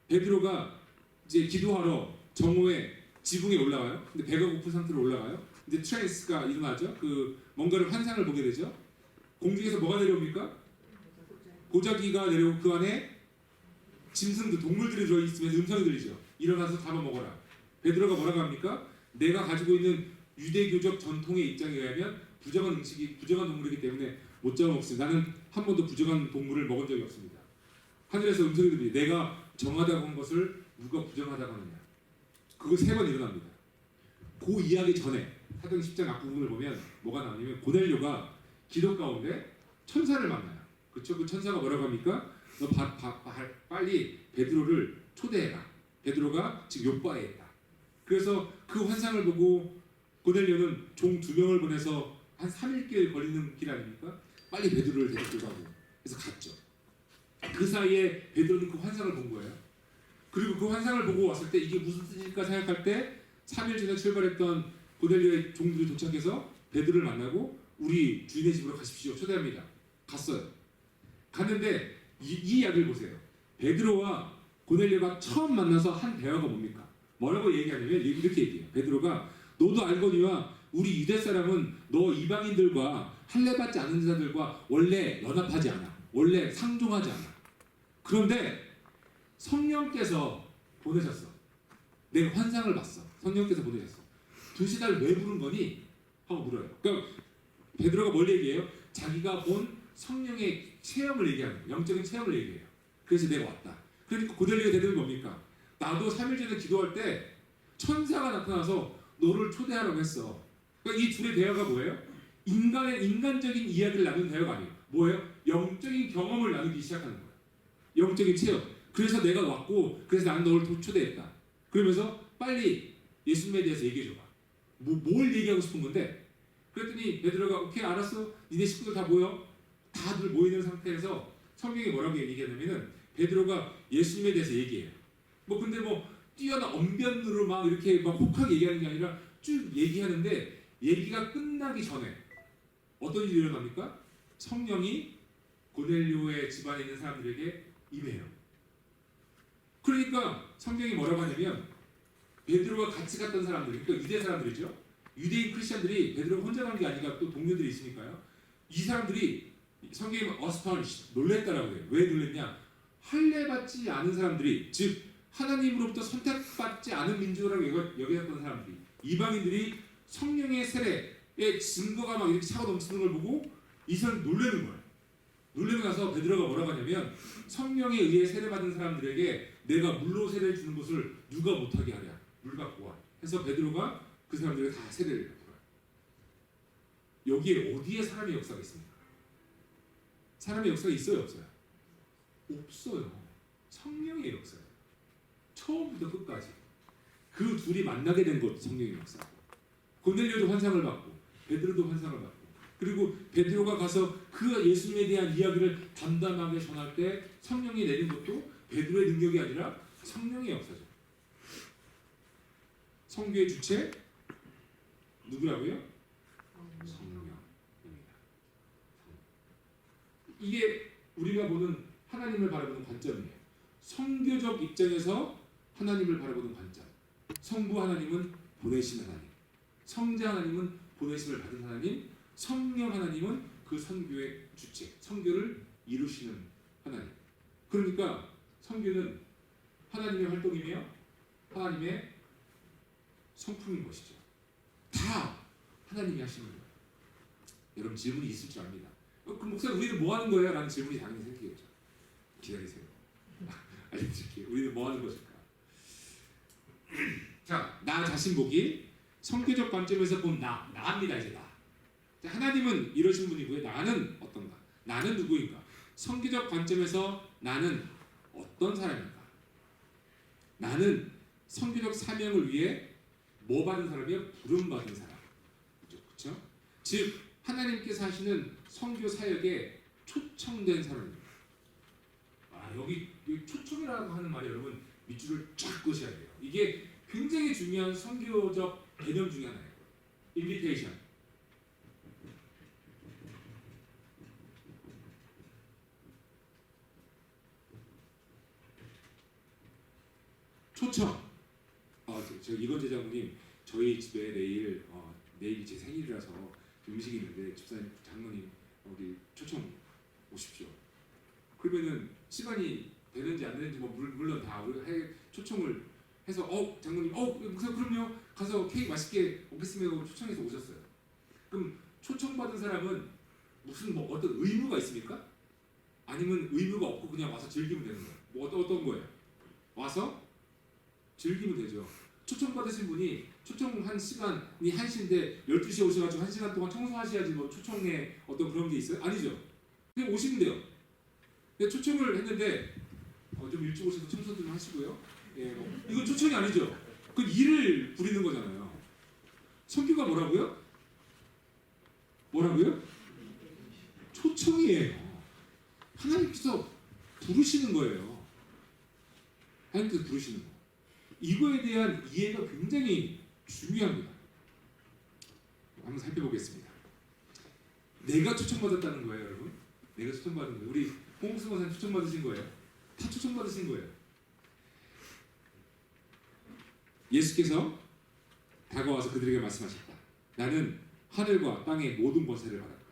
베드로가 이제 기도하러 정오에 지붕에 올라가요. 근데 배가 고픈 상태로 올라가요. 근데 트랜스가 일어나죠. 그 뭔가를 환상을 보게 되죠. 공중에서 뭐가 내려옵니까? 고자기가 내려오고 그 안에 짐승들, 동물들이 들어있으면 음성이 들리죠. 일어나서 잡아먹어라. 베드로가 뭐라고 합니까? 내가 가지고 있는 유대교적 전통의 입장에 의하면 부정한 음식이 부정한 동물이기 때문에 못 잡아먹습니다. 나는 한 번도 부정한 동물을 먹은 적이 없습니다. 하늘에서 음성이 들리죠. 내가 정하다고 한 것을 누가 부정하다고 하느냐. 그거 3번 일어납니다. 그 이야기 전에 사도행전 10장 앞부분을 보면 뭐가 나오냐면 고넬료가 기도 가운데 천사를 만나요. 그렇죠? 그 천사가 뭐라고 합니까? 너 빨리 베드로를 초대해라. 베드로가 지금 요바에 있다. 그래서 그 환상을 보고 고넬료는 종 2명을 보내서 한 3일길 걸리는 길 아닙니까? 빨리 베드로를 데리고 가고. 그래서 갔죠. 그 사이에 베드로는 그 환상을 본 거예요. 그리고 그 환상을 보고 왔을 때 이게 무슨 뜻일까 생각할 때 3일 전에 출발했던 고넬료의 종들이 도착해서 베드로를 만나고 우리 주인의 집으로 가십시오. 초대합니다. 갔어요. 갔는데 이 이야기를 보세요. 베드로와 고넬료가 처음 만나서 한 대화가 뭡니까? 뭐라고 얘기하냐면 이렇게 얘기해요. 베드로가 너도 알거니와 우리 유대 사람은 너 이방인들과 할례받지 않은 자들과 원래 연합하지 않아. 원래 상종하지 않아. 그런데 성령께서 보내셨어. 내가 환상을 봤어. 성령께서 보내셨어. 도대체 날 왜 부른 거니? 하고 물어요. 그러니까 베드로가 뭘 얘기해요? 자기가 본 성령의 체험을 얘기하는 거예요. 영적인 체험을 얘기해요. 그래서 내가 왔다. 그러니까 고넬료가 대답이 뭡니까? 나도 3일 전에 기도할 때 천사가 나타나서 너를 초대하라고 했어. 그러니까 이 둘의 대화가 뭐예요? 인간적인 이야기를 나누는 대화가 아니에요. 뭐예요? 영적인 경험을 나누기 시작하는 거예요. 영적인 체험. 그래서 내가 왔고 그래서 나는 너를 초대했다. 그러면서 빨리 예수님에 대해서 얘기해줘봐. 뭘 얘기하고 싶은 건데? 그랬더니 베드로가 오케이 알았어. 니네 식구들 다 모여. 다들 모이는 상태에서 성경이 뭐라고 얘기하냐면은 베드로가 예수님에 대해서 얘기해요. 근데 뛰어난 언변으로 막 이렇게 막 혹하게 얘기하는 게 아니라 쭉 얘기하는데 얘기가 끝나기 전에 어떤 일이 일어납니까? 성령이 고넬료의 집안에 있는 사람들에게 임해요. 그러니까 성경이 뭐라고 하냐면 베드로가 같이 갔던 사람들, 그러니까 유대 사람들이죠. 유대인 크리스천들이 베드로가 혼자 간 게 아니라 또 동료들이 있으니까요. 이 사람들이 성경이 astonished, 놀랬다라고 해요. 왜 놀랬냐? 할례받지 않은 사람들이, 즉 하나님으로부터 선택받지 않은 민족이라고 여겨졌던 사람들이, 이방인들이 성령의 세례의 증거가 막 이렇게 차고 넘치는 걸 보고 이 사람 놀라는 거예요. 놀라고 나서 베드로가 뭐라고 하냐면 성령에 의해 세례받은 사람들에게 내가 물로 세례를 주는 것을 누가 못하게 하랴. 물 갖고 와. 해서 베드로가 그 사람들에게 다 세례를 받더라. 여기에 어디에 사람의 역사가 있습니까? 사람의 역사가 있어요, 없어요? 없어요. 성령의 역사예요. 처음부터 끝까지 그 둘이 만나게 된 것도 성령의 역사고, 고넬료도 환상을 받고 베드로도 환상을 받고, 그리고 베드로가 가서 그 예수님에 대한 이야기를 담담하게 전할 때 성령이 내린 것도 베드로의 능력이 아니라 성령의 역사죠. 성교의 주체 누구라고요? 성령입니다. 이게 우리가 보는 하나님을 바라보는 관점이에요. 성교적 입장에서 하나님을 바라보는 관점. 성부 하나님은 보내신 하나님, 성자 하나님은 보내심을 받은 하나님, 성령 하나님은 그 선교의 주체, 선교를 이루시는 하나님. 그러니까 선교는 하나님의 활동이며 하나님의 성품인 것이죠. 다 하나님이 하시는 거예요. 여러분 질문이 있을 줄 압니다. 그 목사님 우리는 뭐 하는 거예요? 라는 질문이 당연히 생기겠죠. 기다리세요. 알려드릴게요. 우리는 뭐 하는 것일까? 자, 나 자신 보기. 성교적 관점에서 보면 나입니다. 이제 나. 자, 하나님은 이러신 분이고요. 나는 어떤가? 나는 누구인가? 성교적 관점에서 나는 어떤 사람인가? 나는 성교적 사명을 위해 뭐 받은 사람이요? 부름 받은 사람. 그렇죠? 즉 하나님께서 하시는 성교 사역에 초청된 사람입니다. 여기 초청이라고 하는 말이 여러분 밑줄을 쫙 그으셔야 돼요. 이게 굉장히 중요한 성교적 개념 중에 하나예요. 인비테이션. 초청. 저 이건재 장로님, 저희 집에 내일이 제 생일이라서 음식이 있는데 집사님, 장로님 우리 초청 오십시오. 그러면은 시간이 되는지 안 되는지 물론 다 초청을 해서 장로님 그럼요 가서 케이크 맛있게 먹겠습니다 초청해서 오셨어요. 그럼 초청받은 사람은 무슨 어떤 의무가 있습니까? 아니면 의무가 없고 그냥 와서 즐기면 되는 거예요? 어떤 거예요? 와서 즐기면 되죠. 초청받으신 분이 초청한 시간이 1시인데 12시에 오셔가지고 1시간 동안 청소하셔야지 초청에 어떤 그런 게 있어요? 아니죠. 그냥 오시면 돼요. 초청을 했는데 좀 일찍 오셔서 청소 좀 하시고요. 이건 초청이 아니죠. 그건 일을 부리는 거잖아요. 성교가 뭐라고요? 초청이에요. 하나님께서 부르시는 거예요. 하나님께서 부르시는 거. 이거에 대한 이해가 굉장히 중요합니다. 한번 살펴보겠습니다. 내가 초청받았다는 거예요, 여러분. 내가 초청받은 거예요. 우리 홍수 권사님 초청받으신 거예요. 다 초청받으신 거예요. 예수께서 다가와서 그들에게 말씀하셨다. 나는 하늘과 땅의 모든 권세를 받았다.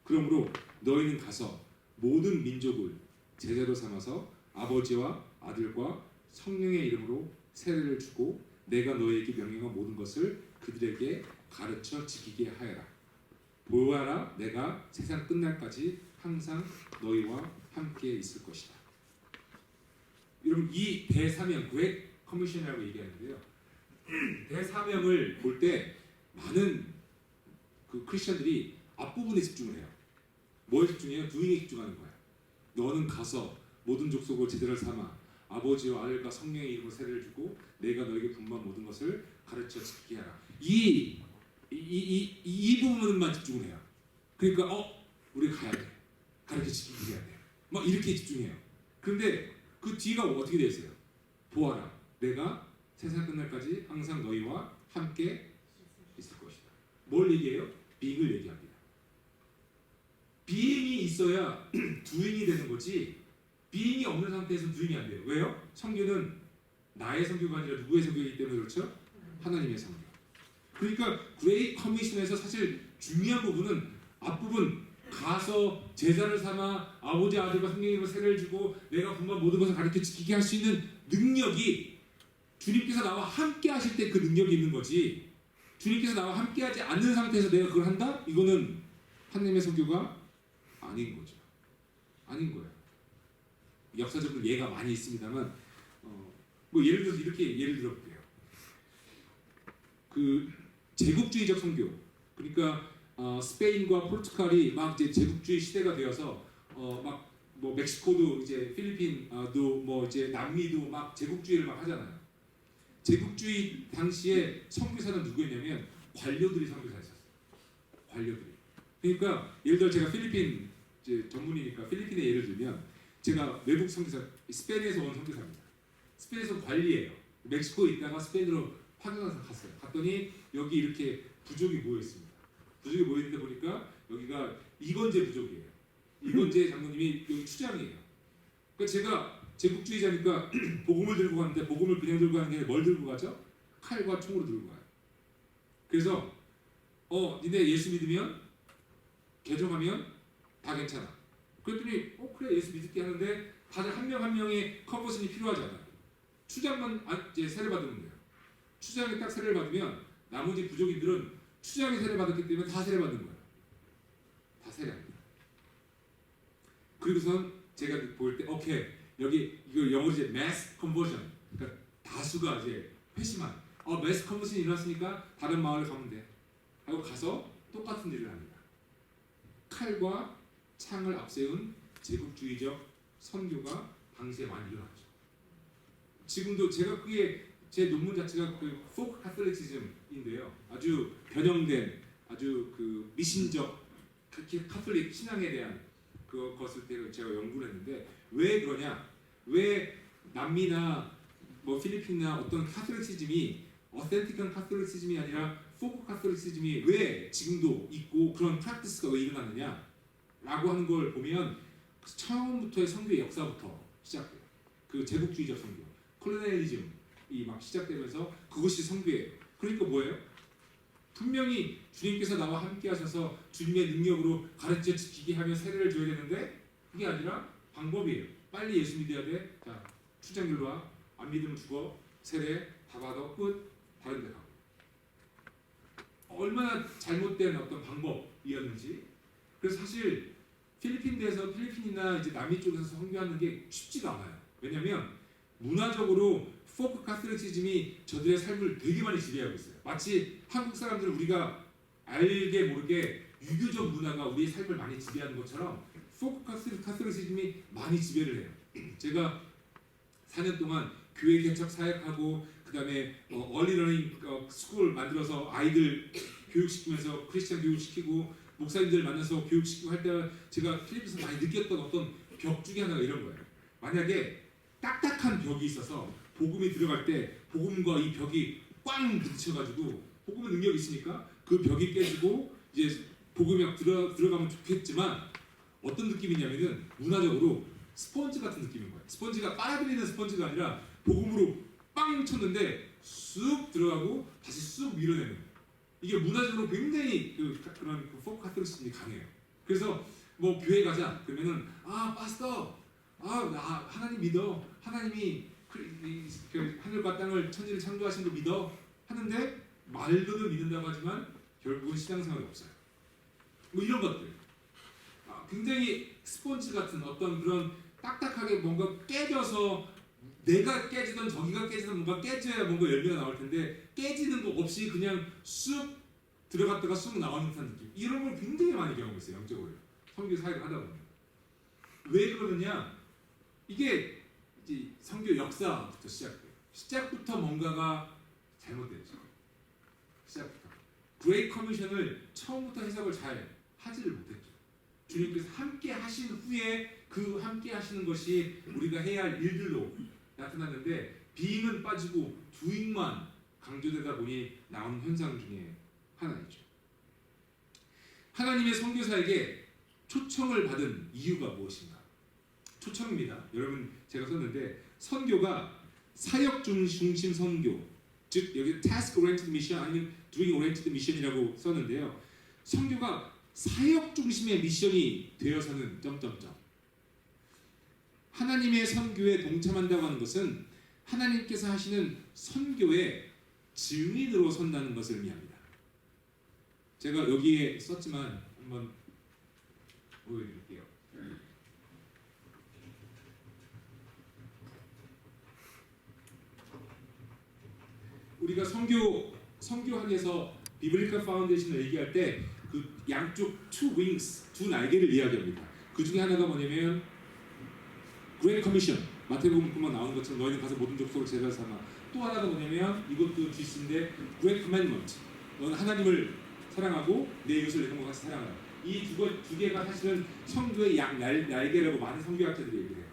그러므로 너희는 가서 모든 민족을 제자로 삼아서 아버지와 아들과 성령의 이름으로 세례를 주고 내가 너희에게 명령한 모든 것을 그들에게 가르쳐 지키게 하여라. 보아라, 내가 세상 끝날까지 항상 너희와 함께 있을 것이다. 여러분 이 대사명, 그레이트 커미션이라고 얘기하는데요. 대사명을 볼 때 많은 그 크리스천들이 앞부분에 집중을 해요. 뭐에 집중해요? doing에 집중하는 거예요. 너는 가서 모든 족속을 제자를 삼아 아버지와 아들과 성령의 이름으로 세례를 주고 내가 너에게 분부한 모든 것을 가르쳐 지키게 하라. 이 부분만 집중을 해요. 그러니까 우리 가야 돼. 가르쳐 지키게 해야 돼. 막 이렇게 집중해요. 그런데 그 뒤가 어떻게 되어 있어요? 보아라, 내가 세상 끝날까지 항상 너희와 함께 있을 것이다. 뭘 얘기해요? being을 얘기합니다. being이 있어야 doing이 되는 거지 being이 없는 상태에서 doing이 안 돼요. 왜요? 성교는 나의 성교가 아니라 누구의 성교이기 때문에 그렇죠? 하나님의 성교. 그러니까 그레이트 커미션에서 사실 중요한 부분은 앞부분 가서 제자를 삼아 아버지 아들과 성령님으로 세례를 주고 내가 분부한 모든 것을 가르쳐 지키게 할 수 있는 능력이 주님께서 나와 함께 하실 때 그 능력이 있는 거지, 주님께서 나와 함께 하지 않는 상태에서 내가 그걸 한다? 이거는 하나님의 성교가 아닌 거죠. 아닌 거예요. 역사적으로 예가 많이 있습니다만 예를 들어서 이렇게 예를 들어볼게요. 그 제국주의적 성교, 그러니까 스페인과 포르투갈이 막 이제 제국주의 시대가 되어서 막 뭐 멕시코도 이제 필리핀도 뭐 이제 남미도 막 제국주의를 막 하잖아요. 제국주의 당시에 선교사는 누구였냐면 관료들이 선교사였어요. 관료들이. 그러니까 예를 들어 제가 필리핀 이제 전문이니까 필리핀의 예를 들면 제가 외국 선교사 스페인에서 온 선교사입니다. 스페인에서 관리예요. 멕시코에 있다가 스페인으로 파견해서 갔어요. 갔더니 여기 이렇게 부족이 모여 있습니다. 부족이 모여 있는데 보니까 여기가 이건재 부족이에요. 이건재 장로님이 여기 추장이에요. 그러니까 제가 제국주의자니까 복음을 들고 갔는데 복음을 그냥 들고 가는 게 아니라 뭘 들고 가죠? 칼과 총으로 들고 가요. 그래서 니네 예수 믿으면 개종하면 다 괜찮아. 그랬더니 그래 예수 믿을게 하는데 다들 한 명 한 명의 컨버션이 필요하지 않아요. 추장만 이제 세례 받으면 돼요. 추장이 딱 세례를 받으면 나머지 부족인들은 추장이 세례 받았기 때문에 다 세례 받는 거예요. 다 세례합니다. 그리고선 제가 볼 때 오케이 여기 이거 영어로 이제 mass conversion 그러니까 다수가 이제 회심한 mass conversion이 일어났으니까 다른 마을에 가면 돼 하고 가서 똑같은 일을 합니다. 칼과 창을 앞세운 제국주의적 선교가 당시에 많이 일어났죠. 지금도 제가 그게 제 논문 자체가 그 포크 카톨릭시즘인데요. 아주 변형된 아주 그 미신적 카톨릭 신앙에 대한 그것을 제가 연구를 했는데 왜 그러냐? 왜 남미나 뭐 필리핀이나 어떤 카톨릭시즘이 어센틱한 카톨릭시즘이 아니라 포크 카톨릭시즘이 왜 지금도 있고 그런 프랙티스가 왜 일어났느냐? 라고 하는 걸 보면 처음부터의 선교의 역사부터 시작돼요. 그 제국주의적 선교, 콜로니얼리즘이 막 시작되면서 그것이 선교예요. 그러니까 뭐예요? 분명히 주님께서 나와 함께 하셔서 주님의 능력으로 가르쳐 지키게 하며 세례를 줘야 되는데 그게 아니라 방법이에요. 빨리 예수 믿어야 돼. 자, 추장길로 와. 안 믿으면 죽어. 세례 다 받아. 끝. 다른 데 가고. 얼마나 잘못된 어떤 방법이었는지. 그래서 사실 필리핀이나 이제 남미 쪽에서 선교하는 게 쉽지가 않아요. 왜냐하면 문화적으로 포크 카톨릭시즘이 저들의 삶을 되게 많이 지배하고 있어요. 마치 한국 사람들은 우리가 알게 모르게 유교적 문화가 우리의 삶을 많이 지배하는 것처럼 포크 카톨릭시즘이 많이 지배를 해요. 제가 4년 동안 교회 개척 사역하고 그 다음에 얼리 러닝 스쿨 만들어서 아이들 교육시키면서 크리스찬 교육시키고 목사님들 만나서 교육시키고 할 때 제가 필리핀에서 많이 느꼈던 어떤 벽 중에 하나가 이런 거예요. 만약에 딱딱한 벽이 있어서 복음이 들어갈 때 복음과 이 벽이 꽝 부딪혀가지고 복음의 능력이 있으니까 그 벽이 깨지고 이제 복음이 막 들어가면 좋겠지만 어떤 느낌이냐면은 문화적으로 스펀지 같은 느낌인 거예요. 스펀지가 빨아들이는 스펀지가 아니라 복음으로 빵 쳤는데 쑥 들어가고 다시 쑥 밀어내는 이게 문화적으로 굉장히 그런 포크 카톨릭즘이 강해요. 그래서 뭐 교회 가자 그러면은 파스터 나 하나님 믿어 하나님이 하늘과 땅을 천지를 창조하신 거 믿어 하는데 말로는 믿는다고 하지만 결국은 신앙생활이 없어요. 뭐 이런 것들 굉장히 스폰지 같은 어떤 그런 딱딱하게 뭔가 깨져서 내가 깨지던 저기가 깨지던 뭔가 깨져야 뭔가 열매가 나올 텐데 깨지는 거 없이 그냥 쑥 들어갔다가 쑥 나오는 듯한 느낌 이런 걸 굉장히 많이 경험했어요. 영적으로 선교 사역을 하다 보면 왜 그러느냐 이게 이제 선교 역사부터 시작돼요. 시작부터 뭔가가 잘못됐죠. 시작부터 그레이트 커미션을 처음부터 해석을 잘 하지를 못했죠. 주님께서 함께 하신 후에 그 함께 하시는 것이 우리가 해야 할 일들로 나타났는데 being은 빠지고 doing만 강조되다 보니 나오는 현상 중에 하나이죠. 하나님의 선교사에게 초청을 받은 이유가 무엇인가? 초청입니다. 여러분 제가 썼는데 선교가 사역 중심 선교, 즉 여기 task oriented mission 아니면 doing oriented mission이라고 썼는데요. 선교가 사역 중심의 미션이 되어서는 하나님의 선교에 동참한다고 하는 것은 하나님께서 하시는 선교의 증인으로 선다는 것을 의미합니다. 제가 여기에 썼지만 한번 보여드릴게요. 우리가 선교학에서 비블리컬 파운데이션을 얘기할 때 그 양쪽 two wings, 두 날개를 이야기합니다. 그 중에 하나가 뭐냐면 Great Commission, 마태복음 금방 나오는 것처럼 너희는 가서 모든 족속을 제자 삼아. 또 하나가 뭐냐면 이것도 뒤인데 Great Commandment, 너는 하나님을 사랑하고 내 이웃을 내 형과 같이 사랑하라. 이 두 개가 사실은 성교의 날개라고 많은 성교학자들이 얘기를 해요.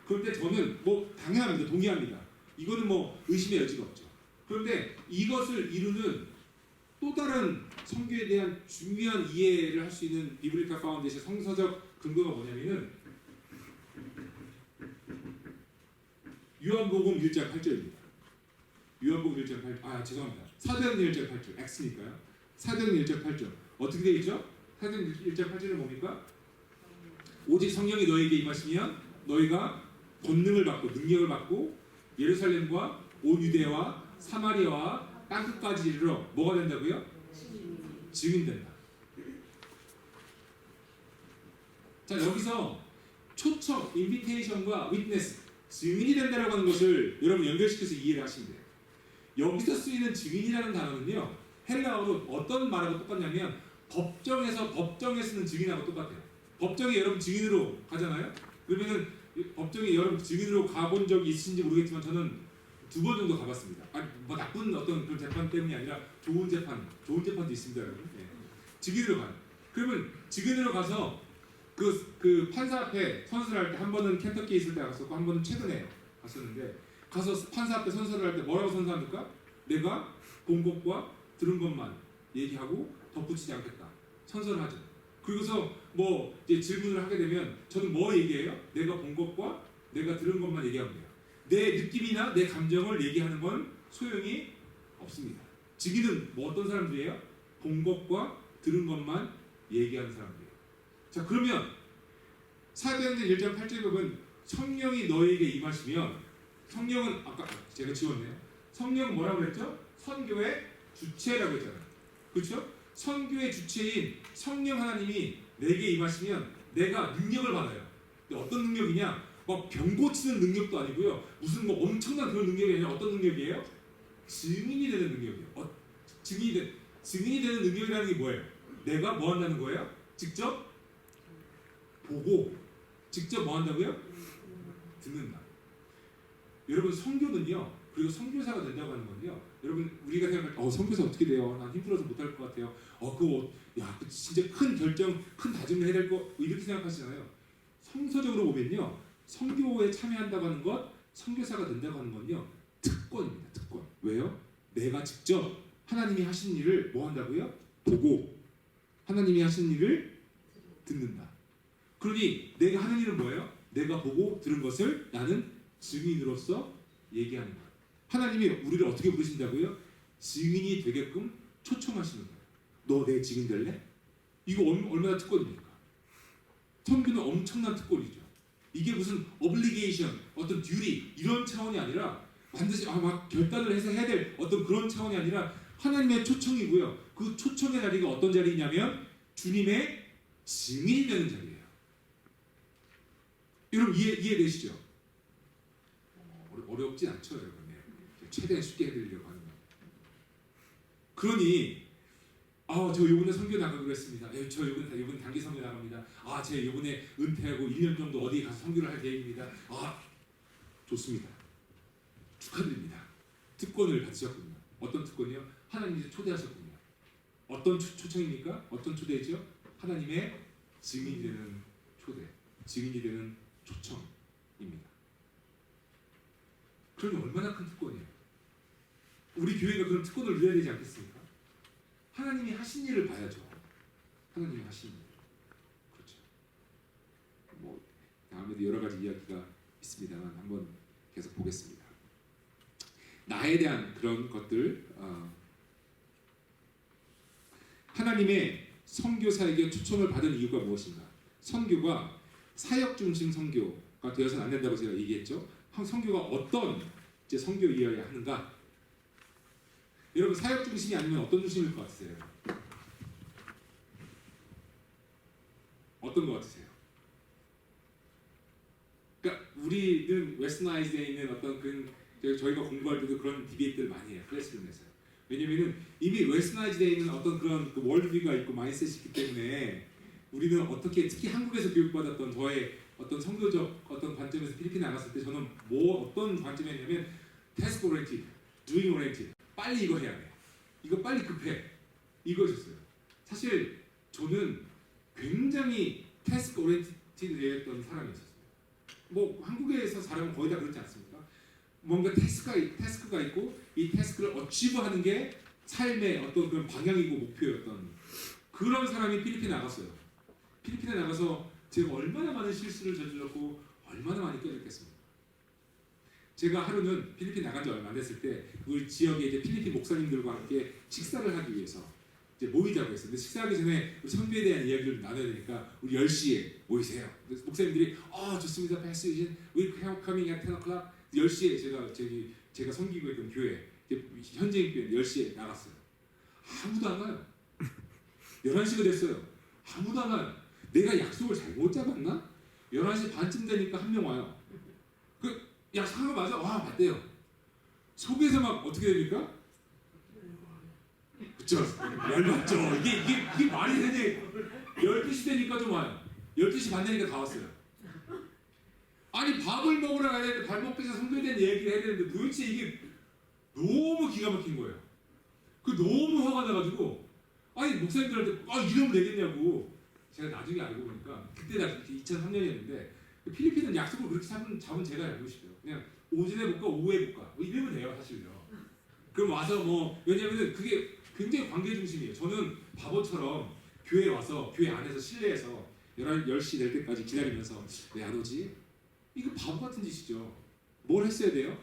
그런데 저는 뭐 당연합니다. 동의합니다. 이거는 뭐 의심의 여지가 없죠. 그런데 이것을 이루는 또 다른 성교에 대한 중요한 이해를 할 수 있는 비블리컬 파운데이션 성서적 근거가 뭐냐면은 요한복음 1장 8절입니다. 요한복음 1장 8절. 죄송합니다. 사도행전 1장 8절. X니까요. 사도행전 1장 8절. 어떻게 되어 있죠? 사도행전 1장 8절은 뭡니까? 오직 성령이 너에게 임하시면 너희가 권능을 받고 능력을 받고 예루살렘과 온 유대와 사마리아와 땅끝까지 이르러 뭐가 된다고요? 증인된다. 자, 여기서 초청, 인비테이션과 위트네스, 증인이 된다라고 하는 것을 여러분 연결시켜서 이해를 하시면 돼요. 여기서 쓰이는 증인이라는 단어는요, 헬라어로 어떤 말하고 똑같냐면 법정에 쓰는 증인하고 똑같아요. 법정에 여러분 증인으로 가잖아요. 그러면은 법정에 여러분 증인으로 가본 적이 있으신지 모르겠지만 저는 2번 정도 가봤습니다. 뭐 나쁜 어떤 그런 재판 때문이 아니라 좋은 재판도 있습니다, 여러분. 네. 증인으로 가요. 그러면 증인으로 가서 그 판사 앞에 선서를 할 때 한 번은 켄터키에 있을 때 갔었고 한 번은 최근에 갔었는데 가서 판사 앞에 선서를 할 때 뭐라고 선서합니까? 내가 본 것과 들은 것만 얘기하고 덧붙이지 않겠다. 선서를 하죠. 그리고서 뭐 이제 질문을 하게 되면 저는 뭐 얘기해요? 내가 본 것과 내가 들은 것만 얘기하면 돼요. 내 느낌이나 내 감정을 얘기하는 건 소용이 없습니다. 증인은 뭐 어떤 사람들이에요? 본 것과 들은 것만 얘기하는 사람들이에요. 자, 그러면 사도행전 1장 8절에 보면 성령이 너에게 임하시면, 성령은 아까 제가 지웠네요. 성령은 뭐라고 그랬죠? 선교의 주체라고 했잖아요. 그렇죠? 선교의 주체인 성령 하나님이 내게 임하시면 내가 능력을 받아요. 근데 어떤 능력이냐? 막 병 고치는 능력도 아니고요. 무슨 뭐 엄청난 그런 능력이 아니라 어떤 능력이에요? 증인이 되는 능력이에요. 증인이 되는 능력이라는 게 뭐예요? 내가 뭐 한다는 거예요? 직접 보고 직접 뭐 한다고요? 듣는다. 여러분 선교는요. 그리고 선교사가 된다고 하는 건요. 여러분 우리가 생각할 때 선교사 어떻게 돼요? 난 힘들어서 못할 것 같아요. 그거 진짜 큰 결정, 큰 다짐을 해야 될 거 이렇게 생각하시잖아요. 성서적으로 보면요. 선교에 참여한다고 하는 것, 선교사가 된다고 하는 건요. 특권입니다. 특권. 왜요? 내가 직접 하나님이 하신 일을 뭐 한다고요? 보고 하나님이 하신 일을 듣는다. 그러니 내가 하는 일은 뭐예요? 내가 보고 들은 것을 나는 증인으로서 얘기하는 거예요. 하나님이 우리를 어떻게 부르신다고요? 증인이 되게끔 초청하시는 거예요. 너 내 증인 될래? 이거 얼마나 특권입니까? 선교는 엄청난 특권이죠. 이게 무슨 obligation, 어떤 duty 이런 차원이 아니라 반드시 막 결단을 해서 해야 될 어떤 그런 차원이 아니라 하나님의 초청이고요. 그 초청의 자리가 어떤 자리냐면 주님의 증인이 되는 자리예요. 여러분 이해되시죠? 어렵지 않죠, 여러분. 최대한 쉽게 해드리려고 하는 거예요. 그러니 저 이번에 선교 나가기로 했습니다. 저 이번 단기 선교 나갑니다. 제 이번에 은퇴하고 1년 정도 어디 가서 선교를 할 계획입니다. 좋습니다. 축하드립니다. 특권을 받으셨군요. 어떤 특권이요? 하나님이 초대하셨군요. 어떤 초청입니까? 어떤 초대죠? 하나님의 증인이 되는 초대, 증인이 되는 초청입니다. 그러니 얼마나 큰 특권이에요. 우리 교회가 그런 특권을 누려야 되지 않겠습니까? 하나님이 하신 일을 봐야죠. 하나님이 하신 일. 그렇죠. 뭐 다음에도 여러 가지 이야기가 있습니다만 한번 계속 보겠습니다. 나에 대한 그런 것들, 하나님의 선교사에게 초청을 받은 이유가 무엇인가? 선교가 사역 중심 선교가 되어서는 안 된다고 제가 얘기했죠. 선교가 어떤 선교이어야 하는가? 여러분 사역 중심이 아니면 어떤 중심일 것 같으세요? 어떤 것 같으세요? 그러니까 우리는 웨스터나이즈에 있는 어떤 저희가 공부할 때도 그런 디베이트를 많이 해요. 클래스룸에서. 왜냐면은 이미 웨스터나이즈되어 있는 어떤 그런 그 월드뷰가 있고 마인셋이 있기 때문에 우리는 어떻게 특히 한국에서 교육받았던 저의 어떤 선교적 어떤 관점에서 필리핀에 나갔을 때 저는 뭐 어떤 관점이었냐면 태스크 오리엔티드, doing 오리엔티드, 빨리 이거 해야 돼, 이거 빨리 급해, 이거였어요. 사실 저는 굉장히 태스크 오리엔티드였던 사람이었어요. 뭐 한국에서 사람은 거의 다 그렇지 않습니까? 뭔가 태스크가 있고 이 태스크를 어치브하는 게 삶의 어떤 그런 방향이고 목표였던 그런 사람이 필리핀에 나갔어요. 필리핀에 나가서 제가 얼마나 많은 실수를 저질렀고 얼마나 많이 깨졌겠습니까? 제가 하루는 필리핀 나간 지 얼마 안 됐을 때 우리 지역에 이제 필리핀 목사님들과 함께 식사를 하기 위해서 이제 모이자고 했어요. 근데 식사하기 전에 우리 선교에 대한 이야기를 나눠야 되니까 우리 10시에 모이세요. 그래서 목사님들이 좋습니다. 패스 we coming at 10 o'clock. 10시에 제가 섬기고 있던 교회 현재인 교회 10시에 나갔어요. 아무도 안 와요. 11시가 됐어요. 아무도 안 와요. 내가 약속을 잘못 잡았나? 11시 반쯤 되니까 한 명 와요. 그 약속한 거 맞아? 와, 맞대요. 속에서 막 어떻게 됩니까? 그쵸? 열받죠. 이게 말이 되지. 12시 되니까 좀 와요. 12시 반 되니까 다 왔어요. 아니 밥을 먹으러 가야 되는데 밥 먹기 전에 성교에 대한 얘기를 해야 되는데 도대체 이게 너무 기가 막힌 거예요. 그 너무 화가 나가지고 아니 목사님들한테 이러면 되겠냐고. 제가 나중에 알고 보니까 그때가 2003년이었는데 필리핀은 약속을 그렇게 잡은 제가 잘못이죠. 그냥 오전에 볼까 오후에 볼까 뭐 이러면 돼요 사실요. 그럼 와서 뭐 왜냐면은 그게 굉장히 관계 중심이에요. 저는 바보처럼 교회 와서 교회 안에서 실내에서 10시 될 때까지 기다리면서 왜 안 오지? 이거 바보 같은 짓이죠. 뭘 했어야 돼요?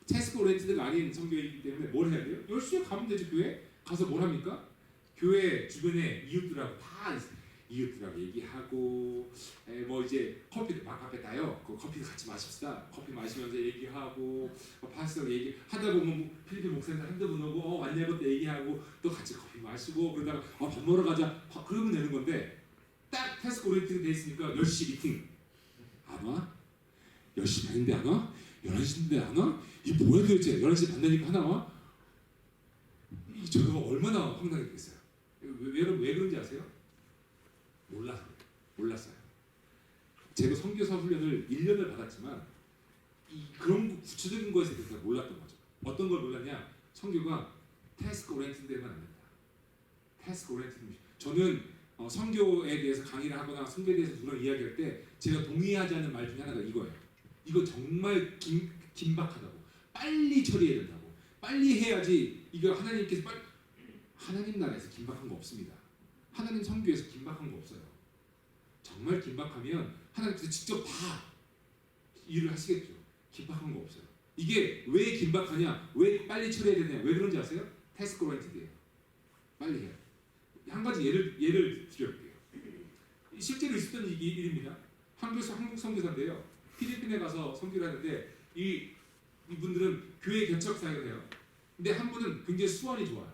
태스크 오리엔티드가 아닌 성교이기 때문에 뭘 해야 돼요? 10시에 가면 되지. 교회 가서 뭘 합니까? 교회 주변에 이웃들하고 다 이웃들하고 얘기하고 뭐 이제 커피도 막 앞에 따요. 그 커피도 같이 마십시다. 커피 마시면서 얘기하고 파스타로 얘기하다 보면 필리핀 목사님들 한두 분 오고 왔냐고 또 얘기하고 또 같이 커피 마시고 그러다가 밥 먹으러 가자. 그러면 되는 건데 딱 태스크 오리엔티드 돼 있으니까 10시 미팅 안 와? 10시 반인데 안 와? 11시인데 안 와? 이게 뭐야 도대체? 11시 반 되니까 하나 와? 저거 얼마나 황당했겠어요. 왜 그런지 아세요? 몰랐어요. 제가 선교사 훈련을 1년을 받았지만 그런 구체적인 거에서 대해서 몰랐던 거죠. 어떤 걸 몰랐냐? 선교가 태스크 오리엔티드 되면 안 된다. 태스크 오리엔티드. 저는 선교에 대해서 강의를 하거나 선교에 대해서 누구랑 이야기할 때 제가 동의하지 않는 말 중에 하나가 이거예요. 이거 정말 긴박하다고. 빨리 처리해야 된다고. 빨리 해야지. 이거 하나님께서 하나님 나라에서 긴박한 거 없습니다. 하나님 선교에서 긴박한 거 없어요. 정말 긴박하면 하나님께서 직접 다 일을 하시겠죠. 긴박한 거 없어요. 이게 왜 긴박하냐? 왜 빨리 처리해야 되냐? 왜 그런지 아세요? 태스크 오리엔티드예요. 빨리 해요. 한 가지 예를 드려볼게요. 실제로 있었던 일입니다. 한국 선교사인데요. 필리핀에 가서 선교를 하는데 이분들은 교회 개척사역을 해요. 근데 한 분은 굉장히 수완이 좋아요.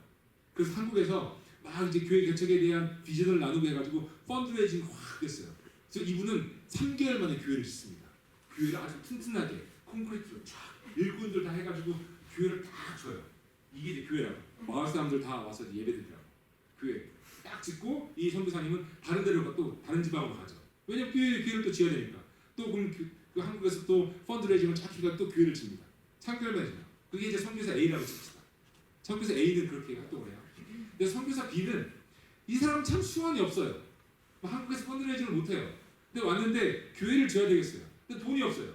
그래서 한국에서 막 이제 교회 개척에 대한 비전을 나누고 해가지고 펀드레이징이 확 됐어요. 그래서 이분은 3개월 만에 교회를 짓습니다. 교회를 아주 튼튼하게 콘크리트로 쫙 일꾼들 다 해가지고 교회를 딱 줘요. 이게 이제 교회라고. 마을 사람들 다 와서 예배드리라고. 교회 딱 짓고 이 선교사님은 다른 데로 가 또 다른 지방으로 가죠. 왜냐면 교회를 또 지어야 되니까. 또 그럼 그 한국에서 또 펀드레이징을 쫙 해가 또 교회를 칩니다. 3개월 만에 져요. 그게 이제 선교사 A라고 칩시다. 선교사 A는 그렇게 활동을 해요. 근데 선교사 B는 이 사람은 참 수완이 없어요. 한국에서 펀드레이징을 못해요. 근데 왔는데 교회를 지어야 되겠어요. 근데 돈이 없어요.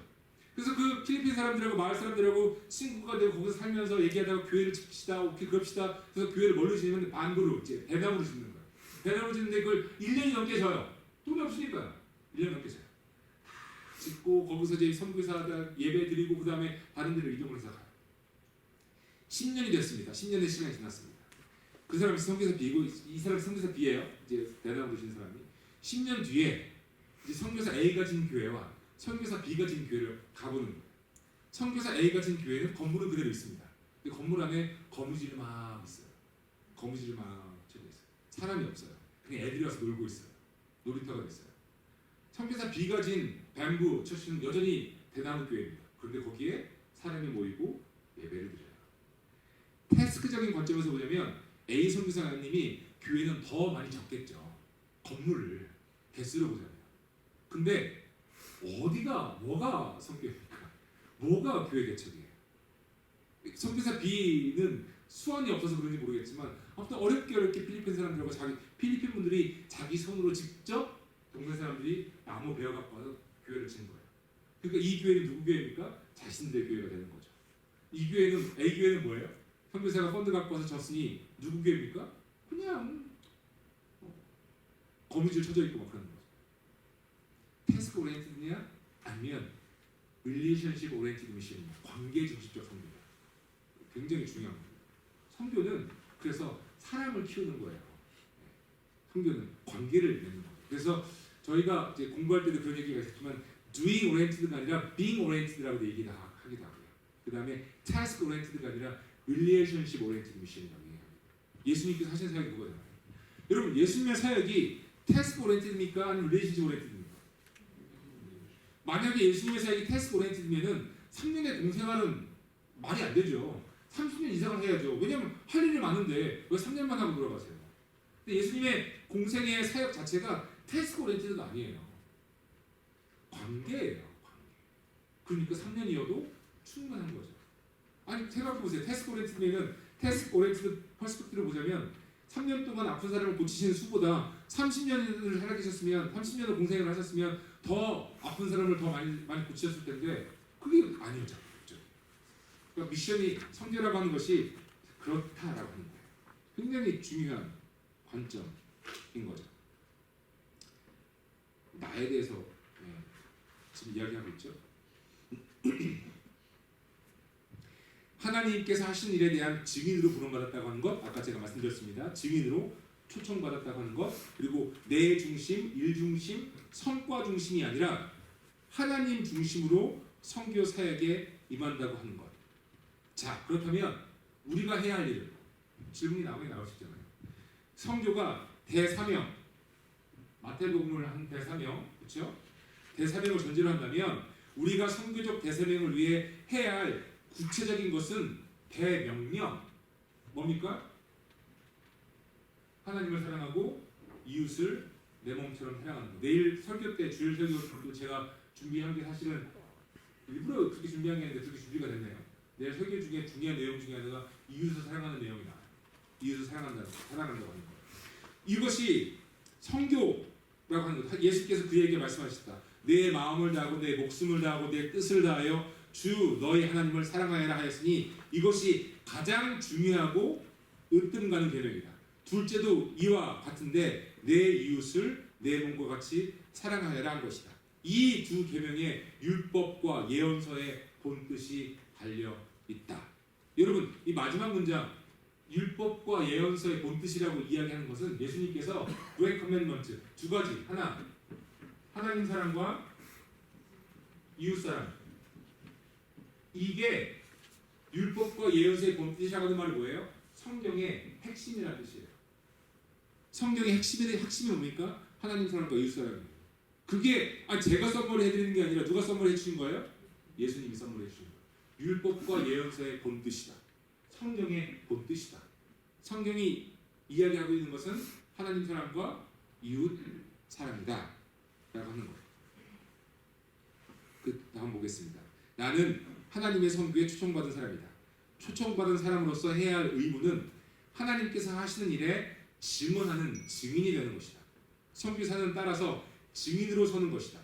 그래서 그 필리핀 사람들하고 마을 사람들하고 친구가 되고 거기서 살면서 얘기하다가 교회를 짓시다, 오케이 그럽시다. 그래서 교회를 뭘로 짓냐면 반구로 이제 배나무로 짓는 거예요. 배나무로 짓는데 그걸 1년이 넘게 져요. 돈이 없으니까요. 1년 넘게 져요. 짓고 거기서 이제 선교사가 예배 드리고 그 다음에 다른 데로 이동을 해서 가요. 10년이 됐습니다. 10년의 시간이 지났습니다. 그 사람이 선교사 B고 이 사람이 선교사 B예요. 이제 대단한 보시는 사람이 10년 뒤에 이제 선교사 A가 진 교회와 선교사 B가 진 교회를 가보는 거예요. 선교사 A가 진 교회는 건물은 그대로 있습니다. 근데 건물 안에 거무줄이 막 있어요. 거무줄이 막 쳐져 있어요. 사람이 없어요. 그냥 애들이 와서 놀고 있어요. 놀이터가 있어요. 선교사 B가 진 뱀부 처치는 여전히 대나무 교회입니다. 그런데 거기에 사람이 모이고 예배를 드려요. 태스크적인 관점에서 보자면 A 선교사님이 교회는 더 많이 적겠죠. 건물을 개수로 보자면. 근데 뭐가 선교입니까? 뭐가 교회 개척이에요? 선교사 B는 수완이 없어서 그런지 모르겠지만 아무튼 어렵게 필리핀 사람들하고 필리핀 분들이 자기 손으로 직접 동네 사람들이 나무 베어 갖고 와서 교회를 지은 거예요. 그러니까 이 교회는 누구 교회입니까? 자신들 교회가 되는 거죠. 이 교회는 A 교회는 뭐예요? 선교사가 펀드 갖고 와서 졌으니 누구 교회입니까? 그냥 거미줄 쳐져 있고 막 그런 거죠. 태스크 오리엔티드냐 아니면 릴레이션십 오리엔티드 미션이냐, 관계 중심적 선교냐. 굉장히 중요한 겁니다. 선교는 그래서 사람을 키우는 거예요. 선교는 관계를 맺는 거예요. 그래서 저희가 이제 공부할 때도 그런 얘기가 있었지만 doing oriented가 아니라 being oriented라고 얘기를 하기도 하고요. 그 다음에 task oriented가 아니라 relationship oriented mission이라고 얘기합니다. 예수님께서 하신 사역이 그거잖아요. 여러분 예수님의 사역이 task oriented입니까? 아니면 relationship oriented입니까? 만약에 예수님의 사역이 task oriented면은 3년의 공생활은 말이 안 되죠. 30년 이상을 해야죠. 왜냐하면 할 일이 많은데 왜 3년만 하고 돌아가세요? 근데 예수님의 공생의 사역 자체가 태스크 오리엔티드가 아니에요. 관계예요. 관계. 그러니까 3년이어도 충분한 거죠. 아니 생각해보세요. 태스크 오리엔티드는 태스크 오리엔티드 퍼스펙티브를 보자면 3년 동안 아픈 사람을 고치시는 수보다 30년을 살아계셨으면 30년을 공생을 하셨으면 더 아픈 사람을 더 많이 고치셨을 텐데 그게 아니었죠. 그러니까 미션이 선교라고 하는 것이 그렇다라고 하는 거예요. 굉장히 중요한 관점인 거죠. 나에 대해서 지금 이야기하고 있죠. 하나님께서 하신 일에 대한 증인으로 부름받았다고 하는 것, 아까 제가 말씀드렸습니다. 증인으로 초청받았다고 하는 것, 그리고 내 중심, 일 중심, 성과 중심이 아니라 하나님 중심으로 선교 사역에 임한다고 하는 것. 자, 그렇다면 우리가 해야 할 일은 질문이 나올 수 있잖아요. 선교가 대사명, 마태복음을 한 대사명, 그렇죠? 대사명을 전제로 한다면 우리가 선교적 대사명을 위해 해야 할 구체적인 것은 대명령, 뭡니까? 하나님을 사랑하고 이웃을 내 몸처럼 사랑하는 것. 내일 설교 때 주일 설교도 제가 준비한 게 사실은 일부러 그렇게 준비한 게 아닌데 그렇게 준비가 됐네요. 내일 설교 중에 중요한 내용 중에 하나가 이웃을 사랑하는 내용이 나와요. 이웃을 사랑한다고 하는 거예요. 이것이 선교라고 하는 것. 예수께서 그에게 말씀하셨다. 내 마음을 다하고 내 목숨을 다하고 내 뜻을 다하여 주 너희 하나님을 사랑하여라 하였으니 이것이 가장 중요하고 으뜸 가는 계명이다. 둘째도 이와 같은데 내 이웃을 내 몸과 같이 사랑하여라 한 것이다. 이 두 계명의 율법과 예언서의 본뜻이 달려 있다. 여러분 이 마지막 문장 율법과 예언서의 본뜻이라고 이야기하는 것은 예수님께서 Great Commandment 두 가지 하나 하나님 사랑과 이웃 사랑 이게 율법과 예언서의 본뜻이라고 하는 말이 뭐예요? 성경의 핵심이라는 뜻이에요. 성경의 핵심이 뭡니까? 하나님 사랑과 이웃 사랑이에요. 그게 제가 선물해 드리는 게 아니라 누가 선물해 주신 거예요? 예수님이 선물해 주신 거예요. 율법과 예언서의 본뜻이다. 성경의 본뜻이다. 성경이 이야기하고 있는 것은 하나님 사랑과 이웃 사랑이다 라고 하는 거예요. 다음 보겠습니다. 나는 하나님의 선교에 초청받은 사람이다. 초청받은 사람으로서 해야 할 의무는 하나님께서 하시는 일에 증언하는 증인이 되는 것이다. 선교사는 따라서 증인으로 서는 것이다.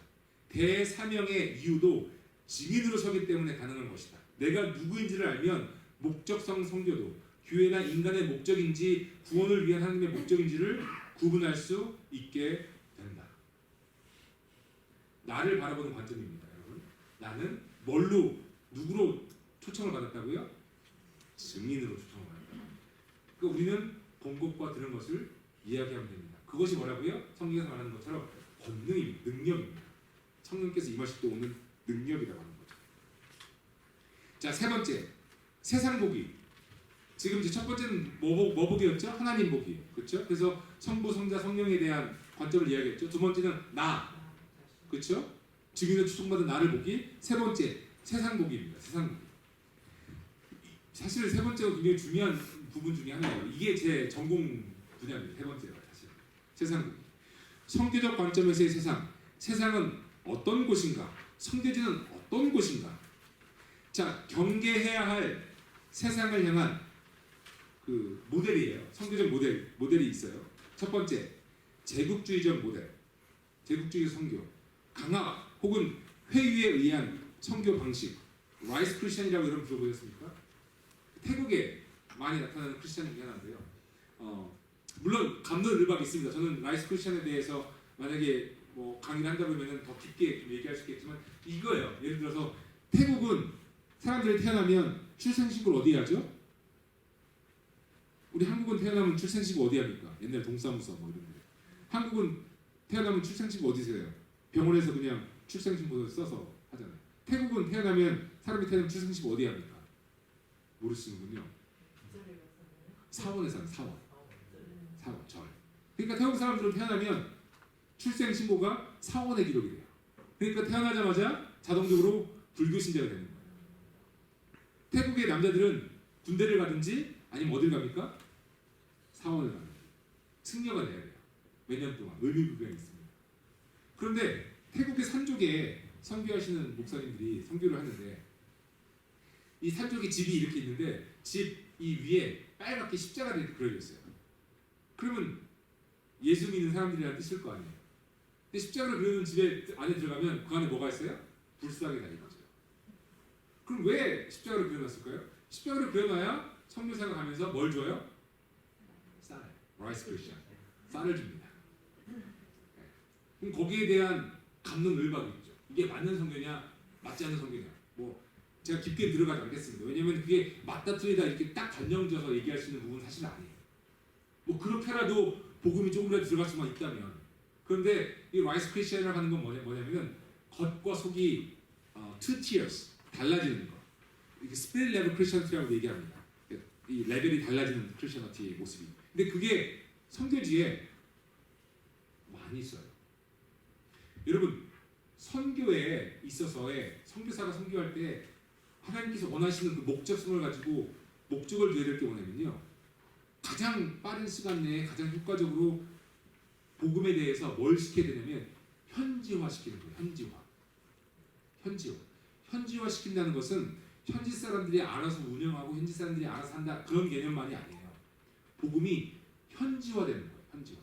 대사명의 이유도 증인으로 서기 때문에 가능한 것이다. 내가 누구인지를 알면 목적성 선교도 교회나 인간의 목적인지 구원을 위한 하나님의 목적인지를 구분할 수 있게 된다. 나를 바라보는 관점입니다, 여러분. 나는 누구로 초청을 받았다고요? 증인으로 초청을 받았다. 그러니까 우리는 본 것과 들은 것을 이야기하면 됩니다. 그것이 뭐라고요? 성경에서 말하는 것처럼 권능입니다. 능력입니다. 성령께서 임하실 때 오는 능력이라고 하는 거죠. 자, 세 번째 세상 보기. 지금 이제 첫 번째는 뭐 보기였죠? 하나님 보기. 그렇죠? 그래서 성부, 성자, 성령에 대한 관점을 이야기했죠. 두 번째는 나. 그렇죠? 증인으로 초청받은 나를 보기. 세 번째 세상 보기입니다. 세상 보기. 사실 세 번째가 굉장히 중요한 부분 중에 하나예요. 이게 제 전공 분야입니다. 세 번째가 사실 세상 선교적 관점에서의 세상. 세상은 어떤 곳인가? 선교지는 어떤 곳인가? 자, 경계해야 할 세상을 향한 그 모델이에요. 선교적 모델이 있어요. 첫 번째, 제국주의적 모델, 제국주의적 선교, 강압 혹은 회유에 의한 선교 방식, 라이스 크리스천이라고 여러분 들어보셨습니까? 태국에 많이 나타나는 크리스천 중에 하나인데요. 물론 감론을박이 있습니다. 저는 라이스 크리스천에 대해서 만약에 뭐 강의를 한다 그러면 더 깊게 좀 얘기할 수 있겠지만 이거예요. 예를 들어서 태국은 사람들이 태어나면 출생신고를 어디에 하죠? 우리 한국은 태어나면 출생신고 어디 합니까? 옛날 동사무소 뭐 이런 데. 한국은 태어나면 출생신고 어디서 해요? 병원에서 그냥 출생신고 써서 하잖아요. 태국은 태어나면 사람이 태어나면 출생신고 어디 합니까? 모르시는군요. 사원에서 하는 사원, 절. 그러니까 태국 사람들은 태어나면 출생신고가 사원에 기록이 돼요. 그러니까 태어나자마자 자동적으로 불교 신자가 되는 거예요. 태국의 남자들은 군대를 가든지 아니면 어딜 갑니까? 사원을 가는 거예요. 승려가 돼야 돼요. 몇 년 동안 의무부병이 있습니다. 그런데 태국의 산족에 선교하시는 목사님들이 선교를 하는데 이 산족에 집이 이렇게 있는데 집 이 위에 빨갛게 십자가가 이렇게 그려져 있어요. 그러면 예수 믿는 사람들이라는 뜻일 거 아니에요. 근데 십자가를 그려놓은 집에 안에 들어가면 그 안에 뭐가 있어요? 불쌍하게 달린 거죠. 그럼 왜 십자가를 그려놨을까요? 십자가를 그려놔야 선교사가 가면서 뭘 줘요? 쌀, 라이스 크리스천, 쌀을 줍니다. 그럼 거기에 대한 감론을박이 있죠. 이게 맞는 선교냐, 맞지 않는 선교냐. 뭐 제가 깊게 들어가지 않겠습니다. 왜냐하면 그게 맞다 틀리다 이렇게 딱 단정져서 얘기할 수 있는 부분은 사실 아니에요. 뭐 그렇게라도 복음이 조금이라도 들어갈 수만 있다면. 그런데 이 라이스 크리스천이라고 하는 건 뭐냐면 겉과 속이 two tiers 달라지는 거. 이게 스피릿 레벨 크리스천티라고 얘기합니다. 이 레벨이 달라지는 크리스천티의 모습이. 근데 그게 선교지에 많이 있어요. 여러분 선교에 있어서의 선교사가 선교할 때 하나님께서 원하시는 그 목적성을 가지고 목적을 누려야 될 게 뭐냐면요. 가장 빠른 시간 내에 가장 효과적으로 복음에 대해서 뭘 시켜야 되냐면 현지화 시키는 거예요. 현지화 시킨다는 것은 현지 사람들이 알아서 운영하고 현지 사람들이 알아서 한다 그런 개념만이 아니에요. 복음이 현지화되는 거예요. 현지화.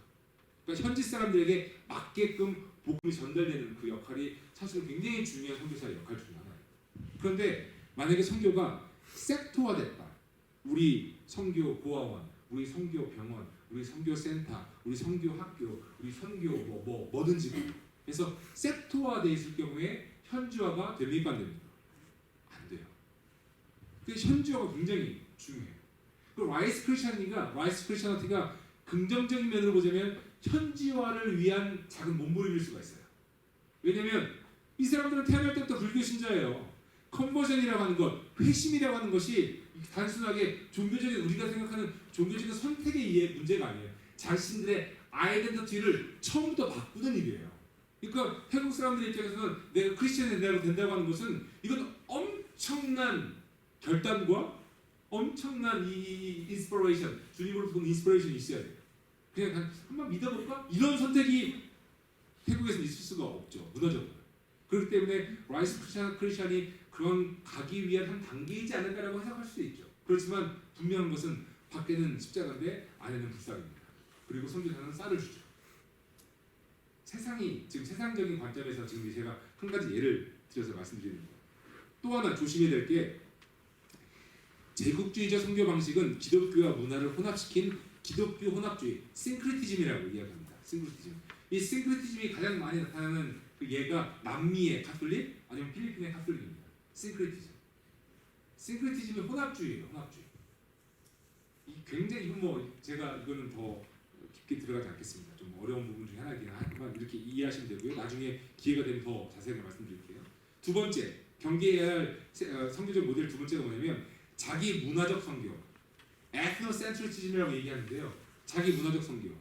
그러니까 현지 사람들에게 맞게끔 복음이 전달되는 그 역할이 사실 굉장히 중요한 선교사의 역할 중 하나예요. 그런데 만약에 선교가 섹터화됐다. 우리 선교 고아원, 우리 선교 병원, 우리 선교 센터, 우리 선교 학교, 우리 선교 뭐든지 그래서 섹터화돼 있을 경우에 현지화가 됩니까 안 됩니까? 안 돼요. 그 현지화가 굉장히 중요해요. 그 라이스 크리스천티가 긍정적인 면으로 보자면 현지화를 위한 작은 몸부림일 수가 있어요. 왜냐하면 이 사람들은 태어날 때부터 불교 신자예요. 컨버전이라고 하는 것, 회심이라고 하는 것이 단순하게 종교적인 우리가 생각하는 종교적인 선택에 의해 문제가 아니에요. 자신들의 아이덴티티를 처음부터 바꾸는 일이에요. 그러니까 태국 사람들 입장에서는 내가 크리스천이 된다고 하는 것은 이건 엄청난 결단과 엄청난 이 인스피레이션, 주님으로부터 보는 인스피레이션이 있어야 돼요. 그냥 한번 믿어볼까? 이런 선택이 태국에서 있을 수가 없죠. 무너져버려요. 그렇기 때문에 라이스 크리스천이 그런 가기 위한 한 단계이지 않을까라고 해석할 수도 있죠. 그렇지만 분명한 것은 밖에는 십자가인데 안에는 불쌍입니다. 그리고 선교사는 쌀을 주죠. 지금 세상적인 관점에서 지금 제가 한 가지 예를 들어서 말씀드리는 거예요. 또 하나 조심해야 될 게 제국주의적 선교 방식은 기독교와 문화를 혼합시킨 기독교 혼합주의, 싱크리티즘이라고 이야기합니다. 이 싱크리티즘이 가장 많이 나타나는 그 예가 남미의 카톨릭 아니면 필리핀의 카톨릭입니다. 싱크리티즘이 혼합주의예요. 혼합주의. 굉장히 이건 제가 이거는 더 깊게 들어가지 않겠습니다. 좀 어려운 부분 중에 하나이긴 하지만 이렇게 이해하시면 되고요. 나중에 기회가 되면 더 자세하게 말씀드릴게요. 두 번째 경계해야 할 선교적 모델 두 번째가 뭐냐면 자기 문화적 선교, 에트노센트리즘이라고 얘기하는데요. 자기 문화적 선교.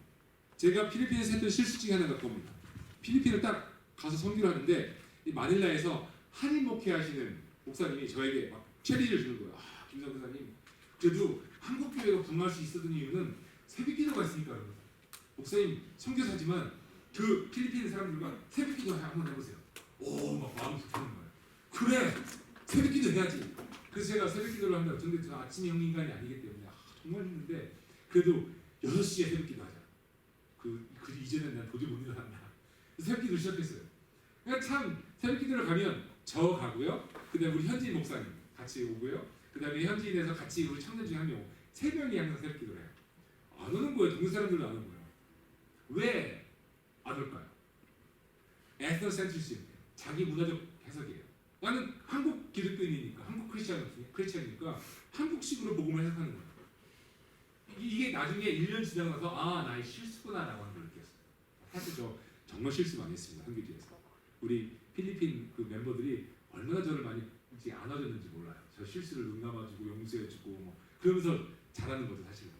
제가 필리핀에서 했던 실수 중에 하나가 그겁니다. 필리핀을 딱 가서 선교를 하는데 이 마닐라에서 한인 목회하시는 목사님이 저에게 막 체리를 주는 거예요. 김성교사님. 그래도 한국 교회가 부흥할 수 있었던 이유는 새벽기도가 있으니까 그런 거예요. 목사님 선교사지만 그 필리핀 사람들과 새벽기도 한번 해보세요. 오, 막 마음이 불타는 거예요. 그래, 새벽기도 해야지. 그래서 제가 새벽기도를 한다고. 근데 저 아침형 인간이 아니기 때문에 정말 힘든데 그래도 6시에 새벽기도 하자. 그 이전에 난 도저히 못 일어난다. 새벽기도를 시작했어요. 그러니까 참 새벽기도를 가면 저 가고요. 그다음에 우리 현지인 목사님 같이 오고요. 그다음에 현지인에서 같이 우리 청년 중에 한 명, 3명이 항상 새벽기도를 해요. 안 오는 거예요. 동네 사람들도 안 오는 거예요. 왜 안 올까요? 에스너센트리즘, 자기 문화적 해석이에요. 나는 한국 기독교인이니까, 한국 크리스찬이니까 한국식으로 복음을 해석하는 거예요. 이게 나중에 1년 지나고 나서 아, 나의 실수구나라고 하는 걸 느꼈어요. 사실 저 정말 실수 많이 했습니다. 한교지에서. 우리 필리핀 그 멤버들이 얼마나 저를 많이 안아줬는지 몰라요. 저 실수를 눈 감아주고 용서해주고 뭐 그러면서 잘하는 거죠 사실은.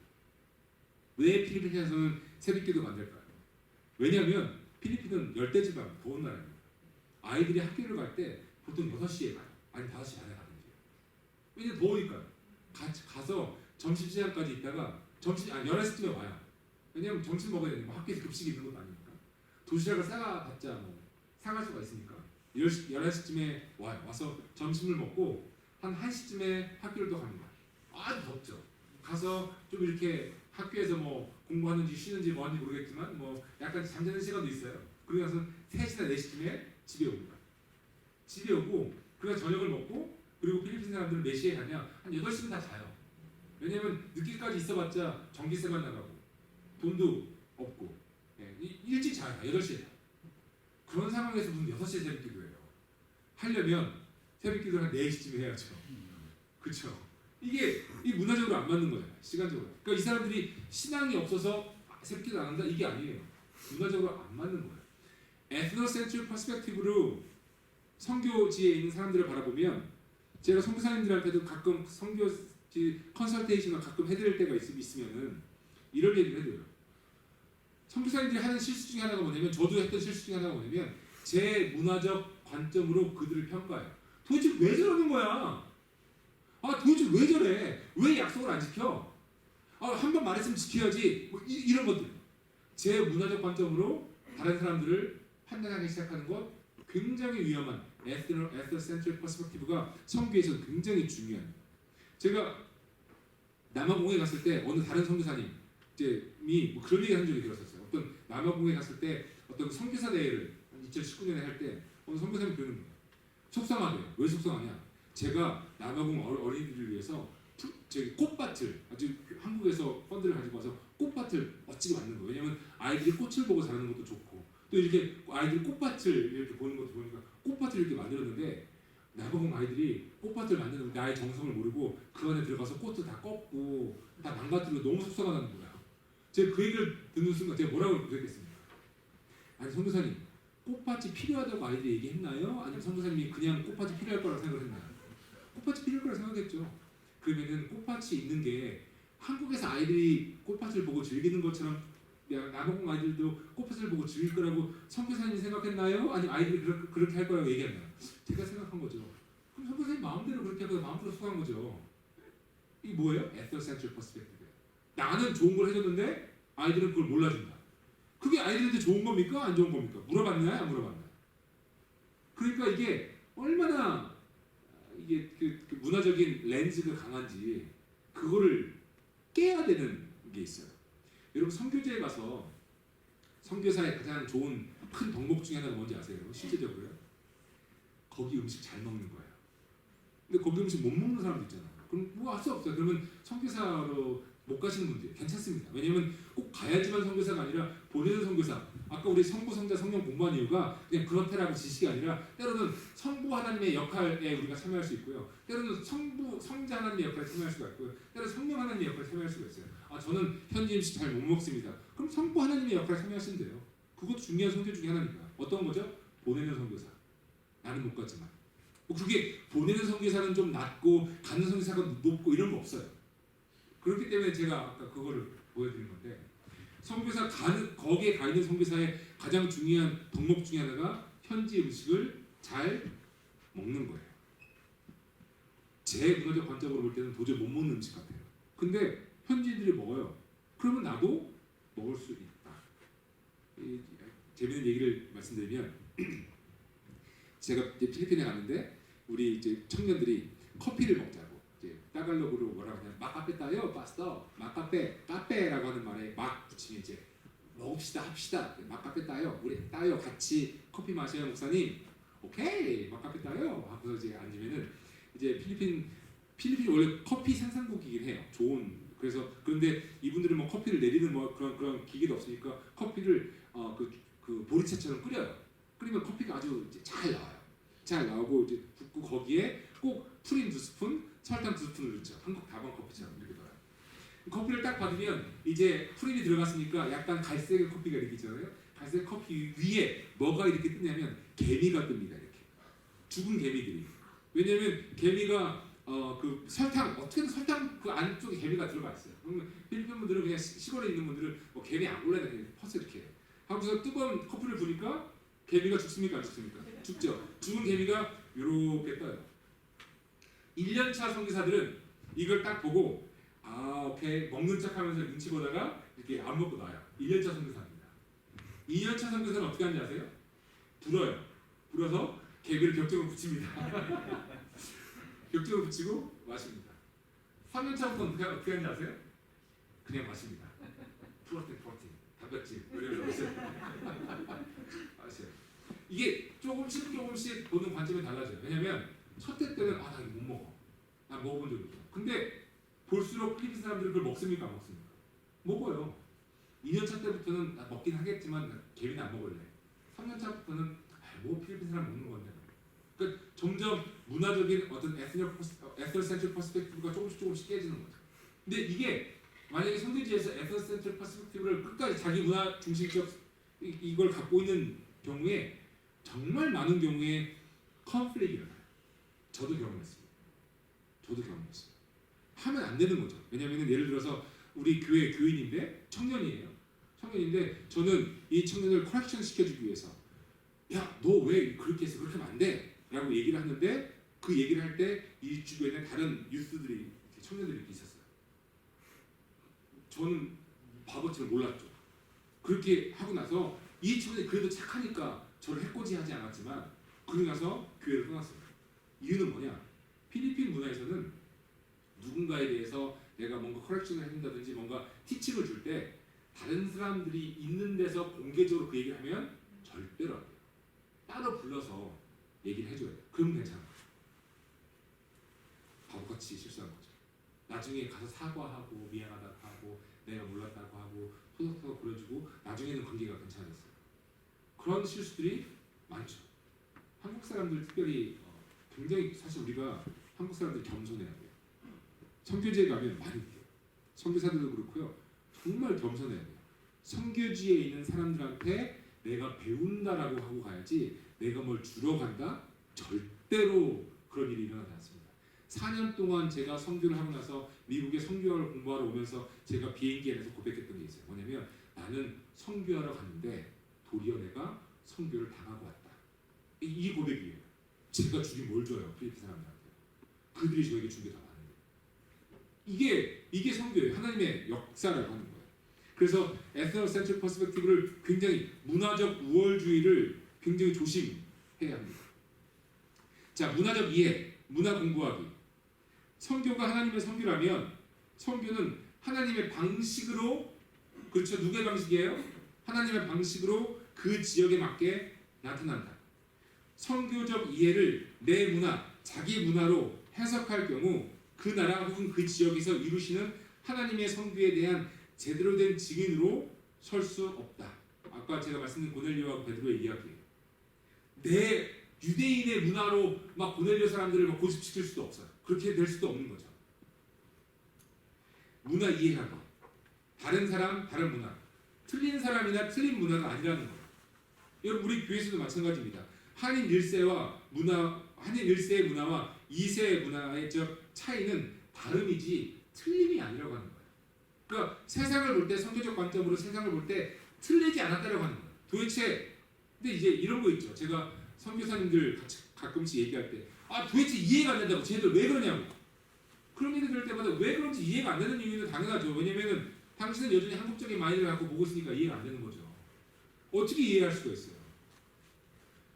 왜 필리핀에서는 새벽기도가 안 될까요? 왜냐하면 필리핀은 열대지방 더운 나라입니다. 아이들이 학교를 갈 때 보통 6시에 가요. 아니 5시 반에 가든지. 왜냐면 더우니까요. 가서 점심시간까지 있다가 11시쯤에 와요. 왜냐면 점심 먹어야 되니까 학교에서 급식이 있는 것도 아니니까. 도시락을 싸가봤자 뭐 상할 수가 있으니까 11시쯤에 와요. 와서 점심을 먹고 한 1시쯤에 학교를 또 갑니다. 아주 덥죠. 가서 좀 이렇게 학교에서 뭐 공부하는지 쉬는지 뭐 하는지 모르겠지만 뭐 약간 잠자는 시간도 있어요. 그러고 나서 3시나 4시쯤에 집에 옵니다. 집에 오고 그냥 저녁을 먹고 그리고 필리핀 사람들은 몇 시에 가냐? 한 8시면 다 자요. 왜냐면 늦게까지 있어봤자 전기세만 나가고 돈도 없고 일찍 자요. 8시에 자요. 그런 상황에서 무슨 6시에 새벽기도예요. 하려면 새벽기도를 한 4시쯤에 해야죠. 그렇죠? 이게 이 문화적으로 안 맞는 거잖아요. 시간적으로. 그러니까 이 사람들이 신앙이 없어서 새벽기도 안 한다? 이게 아니에요. 문화적으로 안 맞는 거예요. 에스노센트릭 퍼스펙티브로 선교지에 있는 사람들을 바라보면 제가 선교사님들한테도 가끔 선교지 컨설테이션을 가끔 해드릴 때가 있으면은 이런 얘기를 해줘요. 선교사님들이 하는 실수 중에 하나가 뭐냐면 저도 했던 실수 중에 하나가 뭐냐면 제 문화적 관점으로 그들을 평가해요. 도대체 왜 저러는 거야? 아 도대체 왜 저래? 왜 약속을 안 지켜? 한 번 말했으면 지켜야지. 뭐 이런 것들. 제 문화적 관점으로 다른 사람들을 판단하기 시작하는 것 굉장히 위험한 에스센트릭 퍼스펙티브가 선교에서 굉장히 중요합니다. 제가 남아공에 갔을 때 어느 다른 선교사님이 뭐 그런 얘기 한 적이 들었었어요. 어떤 남아공에 갔을 때 어떤 선교사 대회를 2019년에 할 때 어느 선교사님이 그러는 거예요. 속상하대요. 왜 속상하냐? 제가 남아공 어린이들을 위해서 꽃밭을 아주 한국에서 펀드를 가지고 와서 꽃밭을 멋지게 만든 거예요. 왜냐면 아이들이 꽃을 보고 자라는 것도 좋고 또 이렇게 아이들이 꽃밭을 이렇게 보는 것도 보니까 꽃밭을 이렇게 만들었는데 남아공 아이들이 꽃밭을 만드는 나의 정성을 모르고 그 안에 들어가서 꽃도 다 꺾고 다 망가뜨리고 너무 속상하다는 거예요. 제가 그 얘기를 듣는 순간 제가 뭐라고 그랬겠습니까? 아니 선교사님 꽃밭이 필요하다고 아이들이 얘기했나요? 아니면 선교사님이 그냥 꽃밭이 필요할 거라고 생각을 했나요? 꽃밭이 필요할 거라고 생각했죠. 그러면은 꽃밭이 있는 게 한국에서 아이들이 꽃밭을 보고 즐기는 것처럼 남아공 아이들도 꽃밭을 보고 즐길 거라고 선교사님이 생각했나요? 아니면 아이들이 그렇게 할 거라고 얘기했나요? 제가 생각한 거죠. 그럼 선교사님 마음대로 그렇게 하고 마음대로 속한 거죠. 이게 뭐예요? 에스센트릭 퍼스펙티브. 나는 좋은 걸 해줬는데 아이들은 그걸 몰라준다. 그게 아이들한테 좋은 겁니까? 안 좋은 겁니까? 물어봤나요? 안 물어봤나요? 그러니까 이게 얼마나 이게 그 문화적인 렌즈가 강한지 그거를 깨야 되는 게 있어요. 여러분 선교지에 가서 선교사의 가장 좋은 큰 덕목 중에 하나가 뭔지 아세요? 실제적으로요? 거기 음식 잘 먹는 거예요. 근데 거기 음식 못 먹는 사람도 있잖아요. 그럼 뭐 할 수 없어요. 그러면 선교사로 못 가시는 분들 괜찮습니다. 왜냐면 꼭 가야지만 선교사가 아니라 보내는 선교사. 아까 우리 성부, 성자, 성령 공부한 이유가 그냥 그렇다라고 지식이 아니라 때로는 성부 하나님의 역할에 우리가 참여할 수 있고요. 때로는 성부, 성자 하나님의 역할에 참여할 수가 있고요. 때로는 성령 하나님의 역할에 참여할 수가 있어요. 저는 현지 음식 잘 못 먹습니다. 그럼 성부 하나님의 역할에 참여하시면 돼요. 그것도 중요한 선교 중에 하나니까. 어떤 거죠? 보내는 선교사. 나는 못 갔지만. 그게 보내는 선교사는 좀 낮고 가는 선교사가 높고 이런 거 없어요. 그렇기 때문에 제가 아까 그거를 보여드린 건데 선교사 거기에 가 있는 선교사의 가장 중요한 덕목 중에 하나가 현지 음식을 잘 먹는 거예요. 제 문화적 관점으로 볼 때는 도저히 못 먹는 음식 같아요. 근데 현지인들이 먹어요. 그러면 나도 먹을 수 있다. 재밌는 얘기를 말씀드리면 제가 이제 필리핀에 갔는데 우리 이제 청년들이 커피를 먹자고 이제 따갈로그로 뭐라고 하냐 마카페 따요 파스타 마카페 카페라고 하는 말에 막 붙이면 이제 먹읍시다 합시다 마카페 따요 우리 따요 같이 커피 마셔요 목사님 오케이 마카페 따요 하고서 이제 앉으면은 이제 필리핀 원래 커피 생산국이긴 해요. 좋은 그래서 그런데 이분들은 뭐 커피를 내리는 뭐 그런 기계도 없으니까 커피를 그 보리차처럼 끓여요. 끓이면 커피가 아주 이제 잘 나와요. 잘 나오고 이제 붓고 거기에 꼭 프린 2스푼, 설탕 2스푼을 넣죠. 한국 다방 커피처럼 이렇게 넣어요. 커피를 딱 받으면 이제 프린이 들어갔으니까 약간 갈색 커피가 이렇게 있잖아요. 갈색 커피 위에 뭐가 이렇게 뜨냐면 개미가 뜹니다. 이렇게 죽은 개미들이. 왜냐면 개미가 그 설탕 어떻게든 설탕 그 안쪽에 개미가 들어가 있어요. 그러면 필리핀 분들은 그냥 시골에 있는 분들은 뭐 개미 안 골라야 돼 퍼서 이렇게 하고서 뜨거운 커피를 부니까 개미가 죽습니까 안 죽습니까? 죽죠. 죽은 개미가 요렇게 떠요. 1년차 선교사들은 이걸 딱 보고 아 오케이 먹는 척하면서 눈치 보다가 이렇게 안 먹고 나와요. 1년차 선교사입니다. 2년차 선교사는 어떻게 하는지 아세요? 불어요. 불어서 개미를 벽쪽으로 붙입니다. 벽쪽으로 붙이고 마십니다. 3년차부터 어떻게 하는지 아세요? 그냥 마십니다. 프로틴 단백질 이러면서 아세요? 이게 조금씩 보는 관점이 달라져요. 왜냐면 첫 해 때는 나 이거 못 먹어. 나 먹어본 적이 없어. 근데 볼수록 필리핀 사람들은 그걸 먹습니까 안 먹습니까? 먹어요. 2년차 때부터는 나 먹긴 하겠지만 개미는 안 먹을래. 3년차부터는 뭐 필리핀 사람 먹는 건데. 그러니까 점점 문화적인 어떤 에스더센트릭 퍼스펙티브가 조금씩 깨지는 거죠. 근데 이게 만약에 선교지에서 에스더센트릭 퍼스펙티브를 끝까지 자기 문화 중심적 이걸 갖고 있는 경우에 정말 많은 경우에 컨플릭이 일어나요. 저도 경험했어요. 하면 안 되는 거죠. 왜냐하면 예를 들어서 우리 교회 교인인데 청년인데 저는 이 청년을 커렉션 시켜주기 위해서 야 너 왜 그렇게 해서 그렇게 하면 안 돼? 라고 얘기를 하는데 그 얘기를 할 때 이 주변에 다른 유스들이 청년들이 있었어요. 저는 바보처럼 몰랐죠. 그렇게 하고 나서 이 청년이 그래도 착하니까 저를 해코지하지 않았지만 그러고 나서 교회를 떠났어요. 이유는 뭐냐? 필리핀 문화에서는 누군가에 대해서 내가 뭔가 커렉션을 해준다든지 뭔가 티칭을 줄 때 다른 사람들이 있는 데서 공개적으로 그 얘기를 하면 절대로 안 돼요. 따로 불러서 얘기를 해줘야 돼요. 그럼 괜찮아요. 바보같이 실수한 거죠. 나중에 가서 사과하고 미안하다고 하고 내가 몰랐다고 하고 토닥토닥 그려주고 나중에는 관계가 괜찮아졌어요. 그런 실수들이 많죠. 한국 사람들 특별히 굉장히 사실 우리가 한국 사람들 겸손해야 돼요. 선교지에 가면 많이 돼요. 선교사들도 그렇고요. 정말 겸손해야 돼요. 선교지에 있는 사람들한테 내가 배운다라고 하고 가야지 내가 뭘 주러 간다? 절대로 그런 일이 일어나지 않습니다. 4년 동안 제가 선교를 하고 나서 미국에 선교를 공부하러 오면서 제가 비행기 안에서 고백했던 게 있어요. 뭐냐면 나는 선교하러 갔는데 도리어 내가 선교를 당하고 왔다. 이 고백이에요. 제가 주긴 뭘 줘요? 필리핀 사람들한테. 그들이 저에게 준 게 더 많은데. 이게 선교예요. 하나님의 역사라고 하는 거예요. 그래서 에스더센트릭 퍼스펙티브를 굉장히 문화적 우월주의를 굉장히 조심해야 합니다. 자, 문화적 이해, 문화 공부하기. 선교가 하나님의 선교라면 선교는 하나님의 방식으로 그렇죠. 누구의 방식이에요? 하나님의 방식으로 그 지역에 맞게 나타난다. 선교적 이해를 내 문화, 자기 문화로 해석할 경우 그 나라 혹은 그 지역에서 이루시는 하나님의 선교에 대한 제대로 된 증인으로 설 수 없다. 아까 제가 말씀드린 고넬료와 베드로의 이야기예요. 내 유대인의 문화로 막 고넬료 사람들을 막 고집시킬 수도 없어요. 그렇게 될 수도 없는 거죠. 문화 이해하기. 다른 사람, 다른 문화. 틀린 사람이나 틀린 문화가 아니라는 거예요. 여러분 우리 교회에서도 마찬가지입니다. 한인 1세와 문화, 한인 1세의 문화와 2세의 문화의 차이는 다름이지 틀림이 아니라고 하는 거예요. 그러니까 세상을 볼 때 선교적 관점으로 세상을 볼 때 틀리지 않았다라고 하는 거예요. 도대체 근데 이제 이런 거 있죠. 제가 선교사님들 가끔씩 얘기할 때 도대체 이해가 안 된다고 쟤들 왜 그러냐고 그런 얘기 들을 때마다 왜 그런지 이해가 안 되는 이유는 당연하죠. 왜냐면은 당신은 여전히 한국적인 마인드를 갖고 보고 있으니까 이해가 안 되는 거죠. 어떻게 이해할 수가 있어요?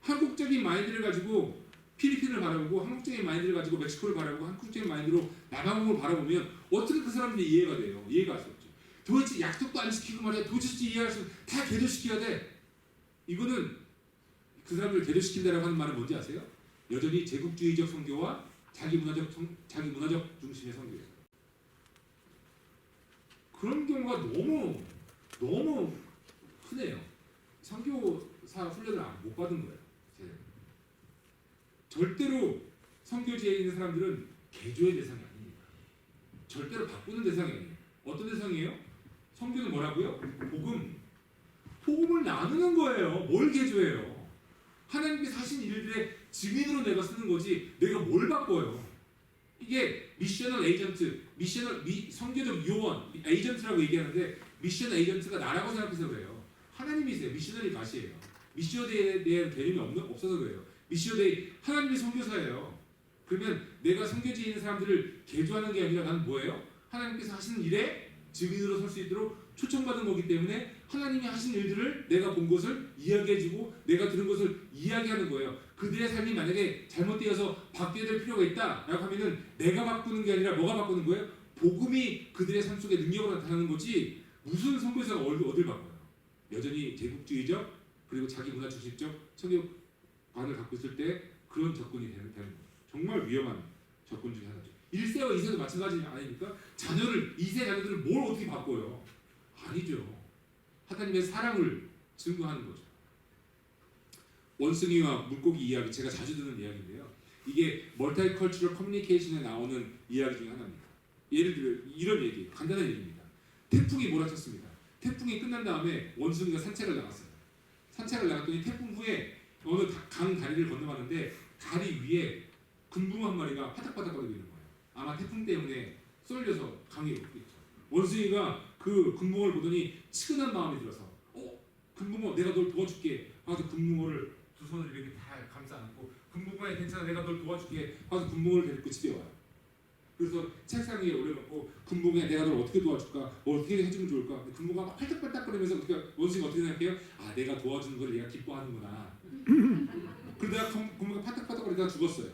한국적인 마인드를 가지고 필리핀을 바라보고 한국적인 마인드를 가지고 멕시코를 바라보고 한국적인 마인드로 남아공을 바라보면 어떻게 그 사람들이 이해가 돼요? 이해가 할 수 없죠. 도대체 약속도 안 지키고 말이야. 도대체 이해할 수 다 개조시켜야 돼. 이거는 그 사람들을 개조시킨다라고 하는 말은 뭔지 아세요? 여전히 제국주의적 선교와 자기 문화적 중심의 선교예요. 그런 경우가 너무 흔해요. 선교사 훈련을 못 받은 거예요. 절대로 선교지에 있는 사람들은 개조의 대상이 아닙니다. 절대로 바꾸는 대상이 아니에요. 어떤 대상이에요? 선교는 뭐라고요? 복음을 나누는 거예요. 뭘 개조해요? 하나님께서 하신 일들의 증인으로 내가 쓰는 거지 내가 뭘 바꿔요? 이게 미셔널 에이전트, 선교적 요원, 에이전트라고 얘기하는데 미션 에이전트가 나라고 생각해서 그래요. 하나님이세요. 미셔널이 맛이에요. 미셔널에 대한 개념이 없어서 그래요. 미셔널이 하나님의 선교사예요. 그러면 내가 선교지에 있는 사람들을 개조하는 게 아니라 나는 뭐예요? 하나님께서 하시는 일에 증인으로 설 수 있도록 초청받은 거기 때문에 하나님이 하신 일들을 내가 본 것을 이야기해주고 내가 들은 것을 이야기하는 거예요. 그들의 삶이 만약에 잘못되어서 바뀌어야 될 필요가 있다라고 하면은 내가 바꾸는 게 아니라 뭐가 바꾸는 거예요? 복음이 그들의 삶 속에 능력으로 나타나는 거지 무슨 선교사가 어딜 바꿔요? 여전히 제국주의적 그리고 자기 문화 중심적 선교관을 갖고 있을 때 그런 접근이 되는 거예요. 정말 위험한 접근 중에 하나죠. 1세와 2세도 마찬가지 아닙니까? 2세 자녀들을 뭘 어떻게 바꿔요? 아니죠. 하나님의 사랑을 증거하는 거죠. 원숭이와 물고기 이야기 제가 자주 듣는 이야기인데요. 이게 멀티컬처럴 커뮤니케이션에 나오는 이야기 중에 하나입니다. 예를 들어 이런 얘기, 간단한 얘기입니다. 태풍이 몰아쳤습니다. 태풍이 끝난 다음에 원숭이가 산책을 나갔어요. 산책을 나갔더니 태풍 후에 어느 강 다리를 건너가는데 다리 위에 금붕어 한 마리가 파닥파닥거리고 있는 거예요. 아마 태풍 때문에 쏠려서 강에 있겠죠. 원숭이가 그 금붕어를 보더니 치근한 마음이 들어서 금붕어 내가 널 도와줄게 하면서 금붕어를 두 손을 이렇게 다 감싸 안고 금붕어야 괜찮아 내가 널 도와줄게 하면서 금붕어를 데리고 집에 와요. 그래서 책상 위에 올려놓고 금붕어야 내가 널 어떻게 도와줄까? 어떻게 해주면 좋을까? 금붕어가 막 팔딱팔딱거리면서 원숭이가 어떻게 생각해요? 아 내가 도와주는 걸 얘가 기뻐하는구나. 그러다가 금붕어가 팔딱팔딱거리다가 죽었어요.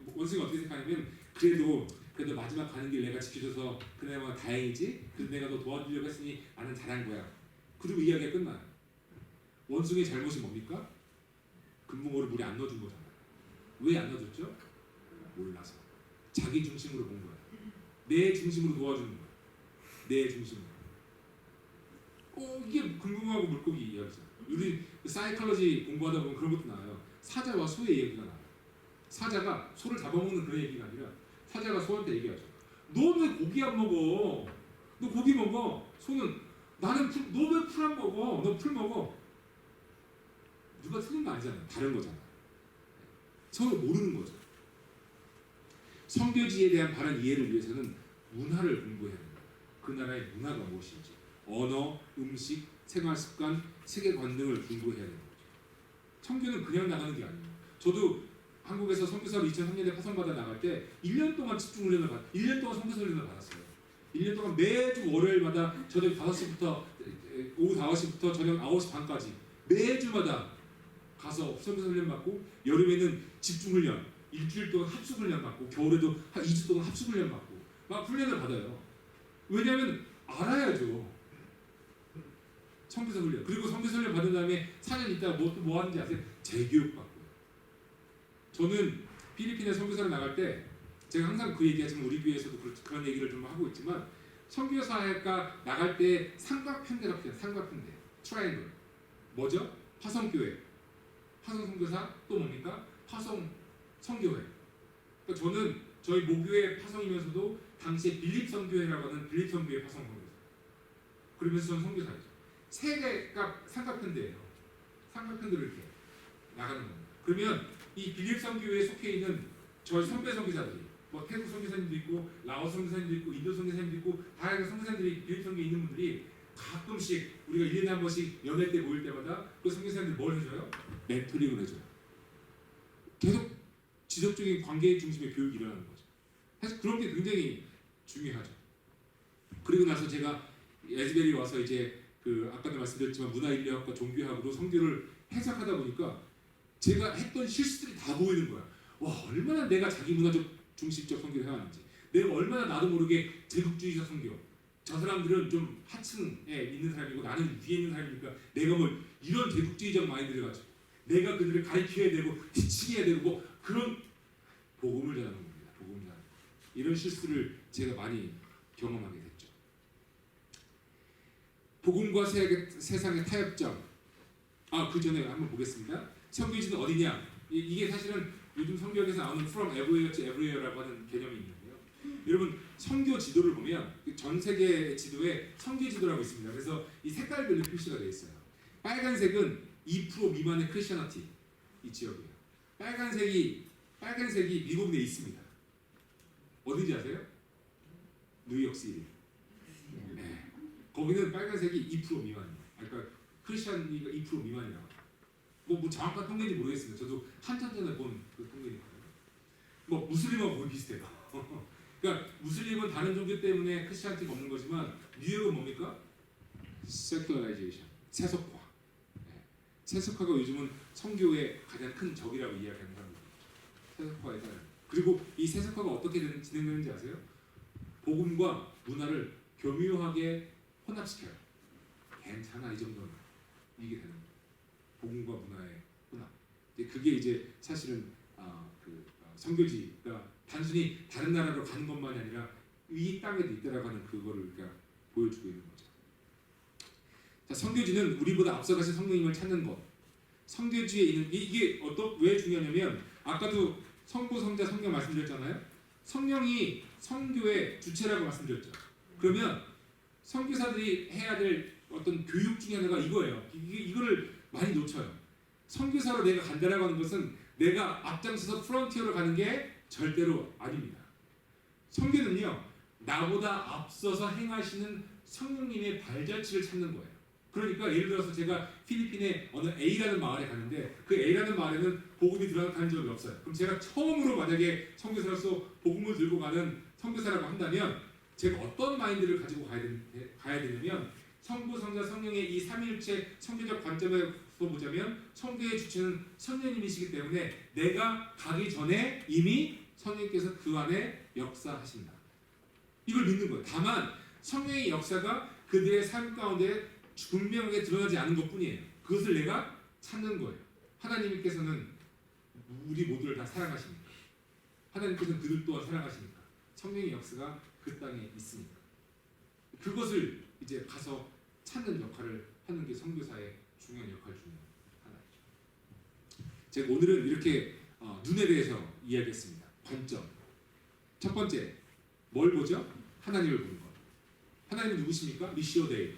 원숭이가 어떻게 생각하냐면 그래도 마지막 가는 길 내가 지켜줘서 그나마 다행이지. 그래도 내가 너 도와주려고 했으니 나는 잘한 거야. 그리고 이야기가 끝나요. 원숭이의 잘못이 뭡니까? 금붕어를 물에 안 넣어준 거잖아요. 왜 안 넣어줬죠? 몰라서. 자기 중심으로 본 거야. 내 중심으로 도와주는 거야. 내 중심으로. 이게 금붕어하고 물고기 이야기죠. 우리 사이콜로지 공부하다 보면 그런 것도 나와요. 사자와 소의 얘기가 나와요. 사자가 소를 잡아먹는 그런 얘기가 아니라 사자가 소한테 얘기하죠. 너 왜 고기 안 먹어? 너 고기 먹어. 소는 나는 너 왜 풀 안 먹어? 너 풀 먹어. 누가 틀린 거 아니잖아요. 다른 거잖아. 서로 모르는 거죠. 선교지에 대한 바른 이해를 위해서는 문화를 공부해야 됩니다. 그 나라의 문화가 무엇인지, 언어, 음식, 생활 습관, 세계관 등을 공부해야 되는 거죠. 선교는 그냥 나가는 게 아니에요. 저도 한국에서 선교사로 2003년에 파송받아 나갈 때 1년 동안 집중훈련을 1년 동안 선교사 훈련을 받았어요. 1년 동안 매주 월요일마다 저녁 5시부터 오후 5시부터 저녁 9시 반까지 매주마다 가서 선교사 훈련 받고 여름에는 집중훈련, 일주일 동안 합숙훈련 받고 겨울에도 한 2주 동안 합숙훈련 받고 막 훈련을 받아요. 왜냐하면 알아야죠. 선교사 훈련. 그리고 선교사 훈련 받은 다음에 4년 있다가 뭐 하는지 아세요? 재교육 받고. 저는 필리핀에 선교사로 나갈 때 제가 항상 그 얘기하지만 우리 교회에서도 그런 얘기를 좀 하고 있지만 선교사가 나갈 때 삼각편대라고 해요. 삼각편대, 트라이앵글. 뭐죠? 화성교회, 화성 선교사 또 뭡니까? 화성 선교회. 그러니까 저는 저희 모교회 파송이면서도 당시에 빌립 선교회라고 하는 빌립 선교회 파송 선교사. 그러면서 저는 선교사였죠. 세 개가 삼각편대예요. 삼각편대로 이렇게 나가는 겁니다. 그러면 이 빌립 선교회에 속해 있는 저희 선배 선교사들이 뭐 태국 선교사님도 있고 라오스 선교사님도 있고 인도 선교사님도 있고 다양한 선교사님들이 빌립 선교에 있는 분들이 가끔씩 우리가 1년에 한 번씩 연회 때 모일 때마다 그 선교사님들이 뭘 해줘요? 멘토링을 해줘요. 계속 지속적인 관계 중심의 교육이 일어나는 거죠. 사실 그런 게 굉장히 중요하죠. 그리고 나서 제가 에즈베리에 와서 이제 그 아까도 말씀드렸지만 문화인류학과 종교학으로 성경을 해석하다 보니까 제가 했던 실수들이 다 보이는 거야. 와, 얼마나 내가 자기 문화적 중심적 성교를 해왔는지, 내가 얼마나 나도 모르게 제국주의적 성교. 저 사람들은 좀 하층에 있는 사람이고 나는 위에 있는 사람이니까 내가 뭐 이런 제국주의적 마인드를 가지고 내가 그들을 가르쳐야 되고 티칭해야 되고 뭐 그런 복음을 전하는 겁니다. 복음을 전하는 이런 실수를 제가 많이 경험하게 됐죠. 복음과 세상의 타협점. 그 전에 한번 보겠습니다. 선교지는 어디냐? 이게 사실은 요즘 성경에서 나오는 from everywhere to everywhere라고 하는 개념이 있는데요. 여러분 선교 지도를 보면 전 세계 지도에 선교 지도라고 있습니다. 그래서 이 색깔별로 표시가 되어 있어요. 빨간색은 2% 미만의 크리스천티 이 지역이에요. 빨간색이 미국 내에 있습니다. 어딘지 아세요? 뉴욕시티. 네. 거기는 빨간색이 2% 미만이에요. 그러니까 크리스천이가 2% 미만이라고. 뭐 정확한 통계인지 모르겠습니다. 저도 한참 전에 본 그 통계니까요. 뭐 무슬림하고 거의 비슷해요. 그러니까 무슬림은 다른 종교 때문에 크리스천티가 없는 거지만 뉴욕은 뭡니까? 세큘라이제이션, 세속화. 네. 세속화가 요즘은 선교의 가장 큰 적이라고 이야기하는 사람입니다. 세속화에 따른. 그리고 이 세속화가 어떻게 진행되는지 아세요? 복음과 문화를 교묘하게 혼합시켜요. 괜찮아 이 정도는 이게 되는 거예요. 복음과 문화의 혼합. 그게 이제 사실은 선교지가 단순히 다른 나라로 가는 것만이 아니라 이 땅에도 있다라고 하는 그거를 우리가 보여주고 있는 거죠. 자, 선교지는 우리보다 앞서가신 성령님을 찾는 것. 선교지에 있는 이게 왜 중요하냐면 아까도 성부, 성자, 성령 말씀드렸잖아요. 성령이 선교의 주체라고 말씀드렸죠. 그러면 선교사들이 해야 될 어떤 교육 중에 하나가 이거예요. 이거를 많이 놓쳐요. 선교사로 내가 간다라고 하는 것은 내가 앞장서서 프론티어로 가는 게 절대로 아닙니다. 선교는요, 나보다 앞서서 행하시는 성령님의 발자취를 찾는 거예요. 그러니까 예를 들어서 제가 필리핀의 어느 A라는 마을에 가는데 그 A라는 마을에는 복음이 들어간 적이 없어요. 그럼 제가 처음으로 만약에 선교사로서 복음을 들고 가는 선교사라고 한다면 제가 어떤 마인드를 가지고 가야 되냐면 성부, 성자, 성령의 이 삼위일체 성교적 관점에서 보자면 성교의 주체는 성령님이시기 때문에 내가 가기 전에 이미 성령님께서 그 안에 역사하신다. 이걸 믿는 거예요. 다만 성령의 역사가 그들의 삶 가운데 분명하게 드러나지 않은 것뿐이에요. 그것을 내가 찾는 거예요. 하나님께서는 우리 모두를 다 사랑하시니까. 하나님께서는 그들 또한 사랑하시니까. 성령의 역사가 그 땅에 있으니까. 그것을 이제 가서 찾는 역할을 하는 게 선교사의 중요한 역할 중에 하나죠. 제가 오늘은 이렇게 눈에 대해서 이야기했습니다. 관점. 첫 번째, 뭘 보죠? 하나님을 보는 것. 하나님은 누구십니까? 미시오 데이.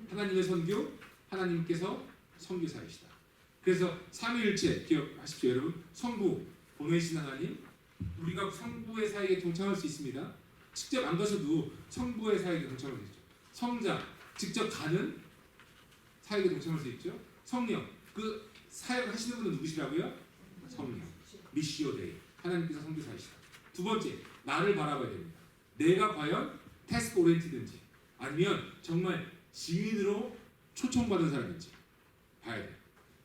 하나님의 선교, 하나님께서 선교사이시다. 그래서 삼위일체 기억하십시오, 여러분. 성부 보내신 하나님, 우리가 성부의 사역에 동참할 수 있습니다. 직접 안 가셔도 성부의 사역에 동참할 수 있죠. 성자 직접 가는 사역에 동참할 수 있죠. 성령 그 사역을 하시는 분은 누구시라고요? 성령. 미시오 데이. 하나님께서 선교사이시다. 두 번째, 나를 바라봐야 됩니다. 내가 과연 태스크 오리엔티든지 아니면 정말 증인으로 초청받은 사람인지 봐야 돼요.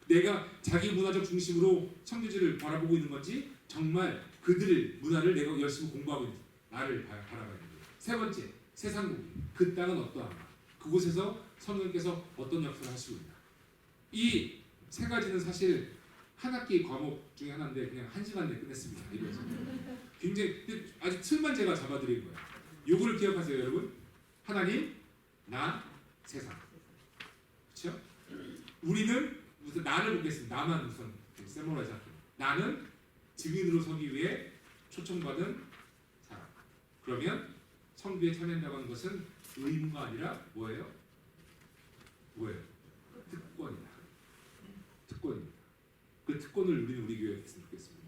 내가 자기 문화적 중심으로 선교지를 바라보고 있는 건지 정말 그들의 문화를 내가 열심히 공부하고 있는지 나를 바라봐야 돼요. 세 번째, 세상국. 그 땅은 어떠한가? 그곳에서 성령께서 어떤 역사를 하시고 있나? 이 세 가지는 사실 한 학기 과목 중에 하나인데 그냥 1시간 내에 끝냈습니다. 이래서 굉장히 아주 틀만 제가 잡아드린 거예요. 요거를 기억하세요, 여러분. 하나님, 나, 세상. 그렇죠? 우리는 무슨 나를 보겠습니다. 나만 우선 세모라이즈 할게요. 나는 증인으로 서기 위해 초청받은 사람. 그러면 선교에 참여한다고 하는 것은 의무가 아니라 뭐예요? 특권이다. 특권입니다. 그 특권을 우리는 우리 교회에 했으면 좋겠습니다.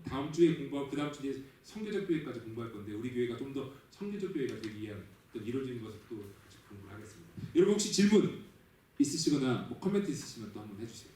다음 주에 공부하고 그 다음 주에 선교적 교회까지 공부할 건데 우리 교회가 좀 더 선교적 교회가 되기 위한 어떤 이루어지는 것을 또 같이 공부를 하겠습니다. 여러분 혹시 질문 있으시거나 뭐 코멘트 있으시면 또 한번 해주세요.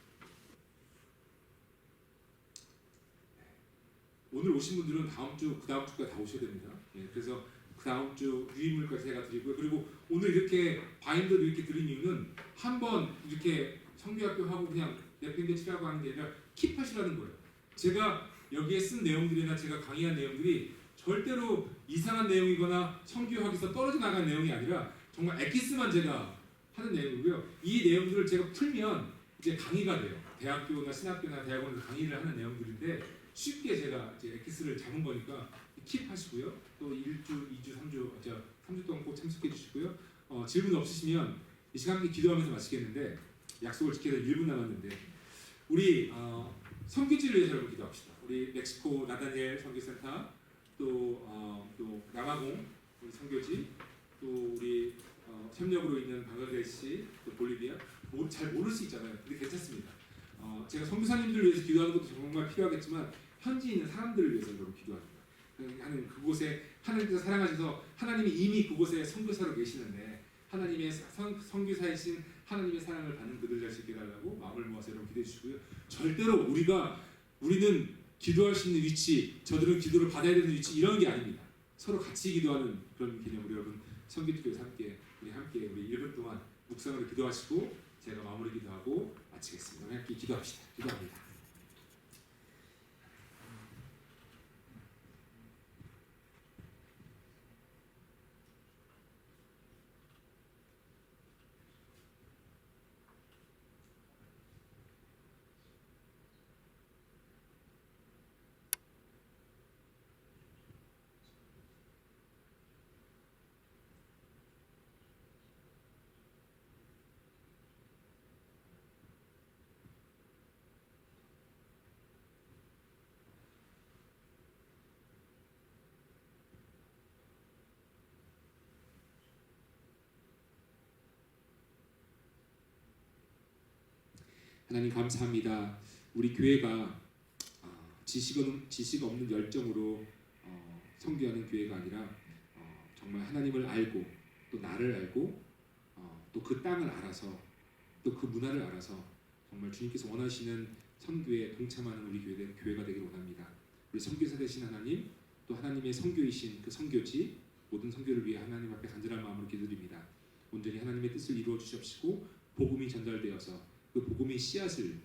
오늘 오신 분들은 다음 주, 그 다음 주까지 다 오셔야 됩니다. 예, 그래서 그 다음 주 유인물까지 제가 드리고요. 그리고 오늘 이렇게 바인더를 이렇게 드린 이유는 한번 이렇게 성교학교 하고 그냥 내팽개치라고 하는 게 아니라 킵하시라는 거예요. 제가 여기에 쓴 내용들이나 제가 강의한 내용들이 절대로 이상한 내용이거나 성교학에서 떨어져 나간 내용이 아니라 정말 엑기스만 제가 하는 내용이고요. 이 내용들을 제가 풀면 이제 강의가 돼요. 대학교나 신학교나 대학원에서 강의를 하는 내용들인데 쉽게 제가 이제 엑기스를 잡은 거니까 킵하시고요. 또 1주, 2주, 3주 동안 꼭 참석해 주시고요. 질문 없으시면 이 시간 함께 기도하면서 마치겠는데 약속을 지켜서 1분 남았는데 우리 선교지를 위해서 여러분 기도합시다. 우리 멕시코 라다니엘 선교센터 또 남아공 우리 선교지 또 우리 협력으로 있는 방글라데시 또 볼리비아 잘 모를 수 있잖아요. 근데 괜찮습니다. 제가 선교사님들을 위해서 기도하는 것도 정말 필요하겠지만 현지 있는 사람들을 위해서 여러분 기도합니다. 하나님 그곳에 하나님께서 사랑하셔서 하나님이 이미 그곳에 선교사로 계시는데 하나님의 선교사이신 하나님의 사랑을 받는 그들 될 수 있게 해달라고 마음을 모아서 여러분 기도해 주시고요. 절대로 우리는 기도할 수 있는 위치, 저들은 기도를 받아야 되는 위치 이런 게 아닙니다. 서로 같이 기도하는 그런 기념으로 여러분 선교지교회에서 함께 우리 1분 동안 묵상으로 기도하시고 제가 마무리 기도하고 마치겠습니다. 우리 함께 기도합시다. 기도합니다. 하나님 감사합니다. 우리 교회가 지식 없는 열정으로 선교하는 교회가 아니라 정말 하나님을 알고 또 나를 알고 또 그 땅을 알아서 또 그 문화를 알아서 정말 주님께서 원하시는 선교에 동참하는 우리 교회가 되길 원합니다. 우리 선교사 되신 하나님 또 하나님의 선교이신 그 선교지 모든 선교를 위해 하나님 앞에 간절한 마음으로 기도드립니다. 온전히 하나님의 뜻을 이루어 주시옵시고 복음이 전달되어서 그 복음의 씨앗을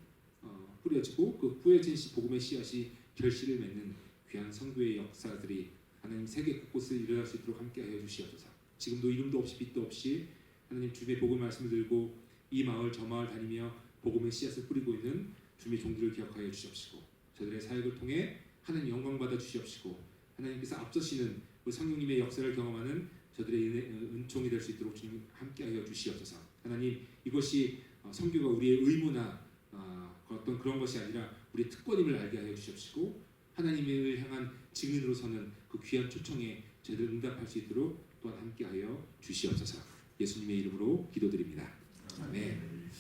뿌려지고 그 뿌려진 복음의 씨앗이 결실을 맺는 귀한 선교의 역사들이 하나님 세계 곳곳에 일어날 수 있도록 함께하여 주시옵소서. 지금도 이름도 없이 빛도 없이 하나님 주님의 복음 말씀을 들고 이 마을 저 마을 다니며 복음의 씨앗을 뿌리고 있는 주님의 종들을 기억하여 주시옵시고 저들의 사역을 통해 하나님 영광 받아 주시옵시고 하나님께서 앞서시는 그 성령님의 역사를 경험하는 저들의 은총이 될 수 있도록 주님 함께하여 주시옵소서. 하나님 이것이 선교가 우리의 의무나 어떤 그런 것이 아니라 우리의 특권임을 알게 하여 주시옵시고 하나님을 향한 증인으로 서는 그 귀한 초청에 저희들 응답할 수 있도록 또한 함께하여 주시옵소서. 예수님의 이름으로 기도드립니다. 아멘.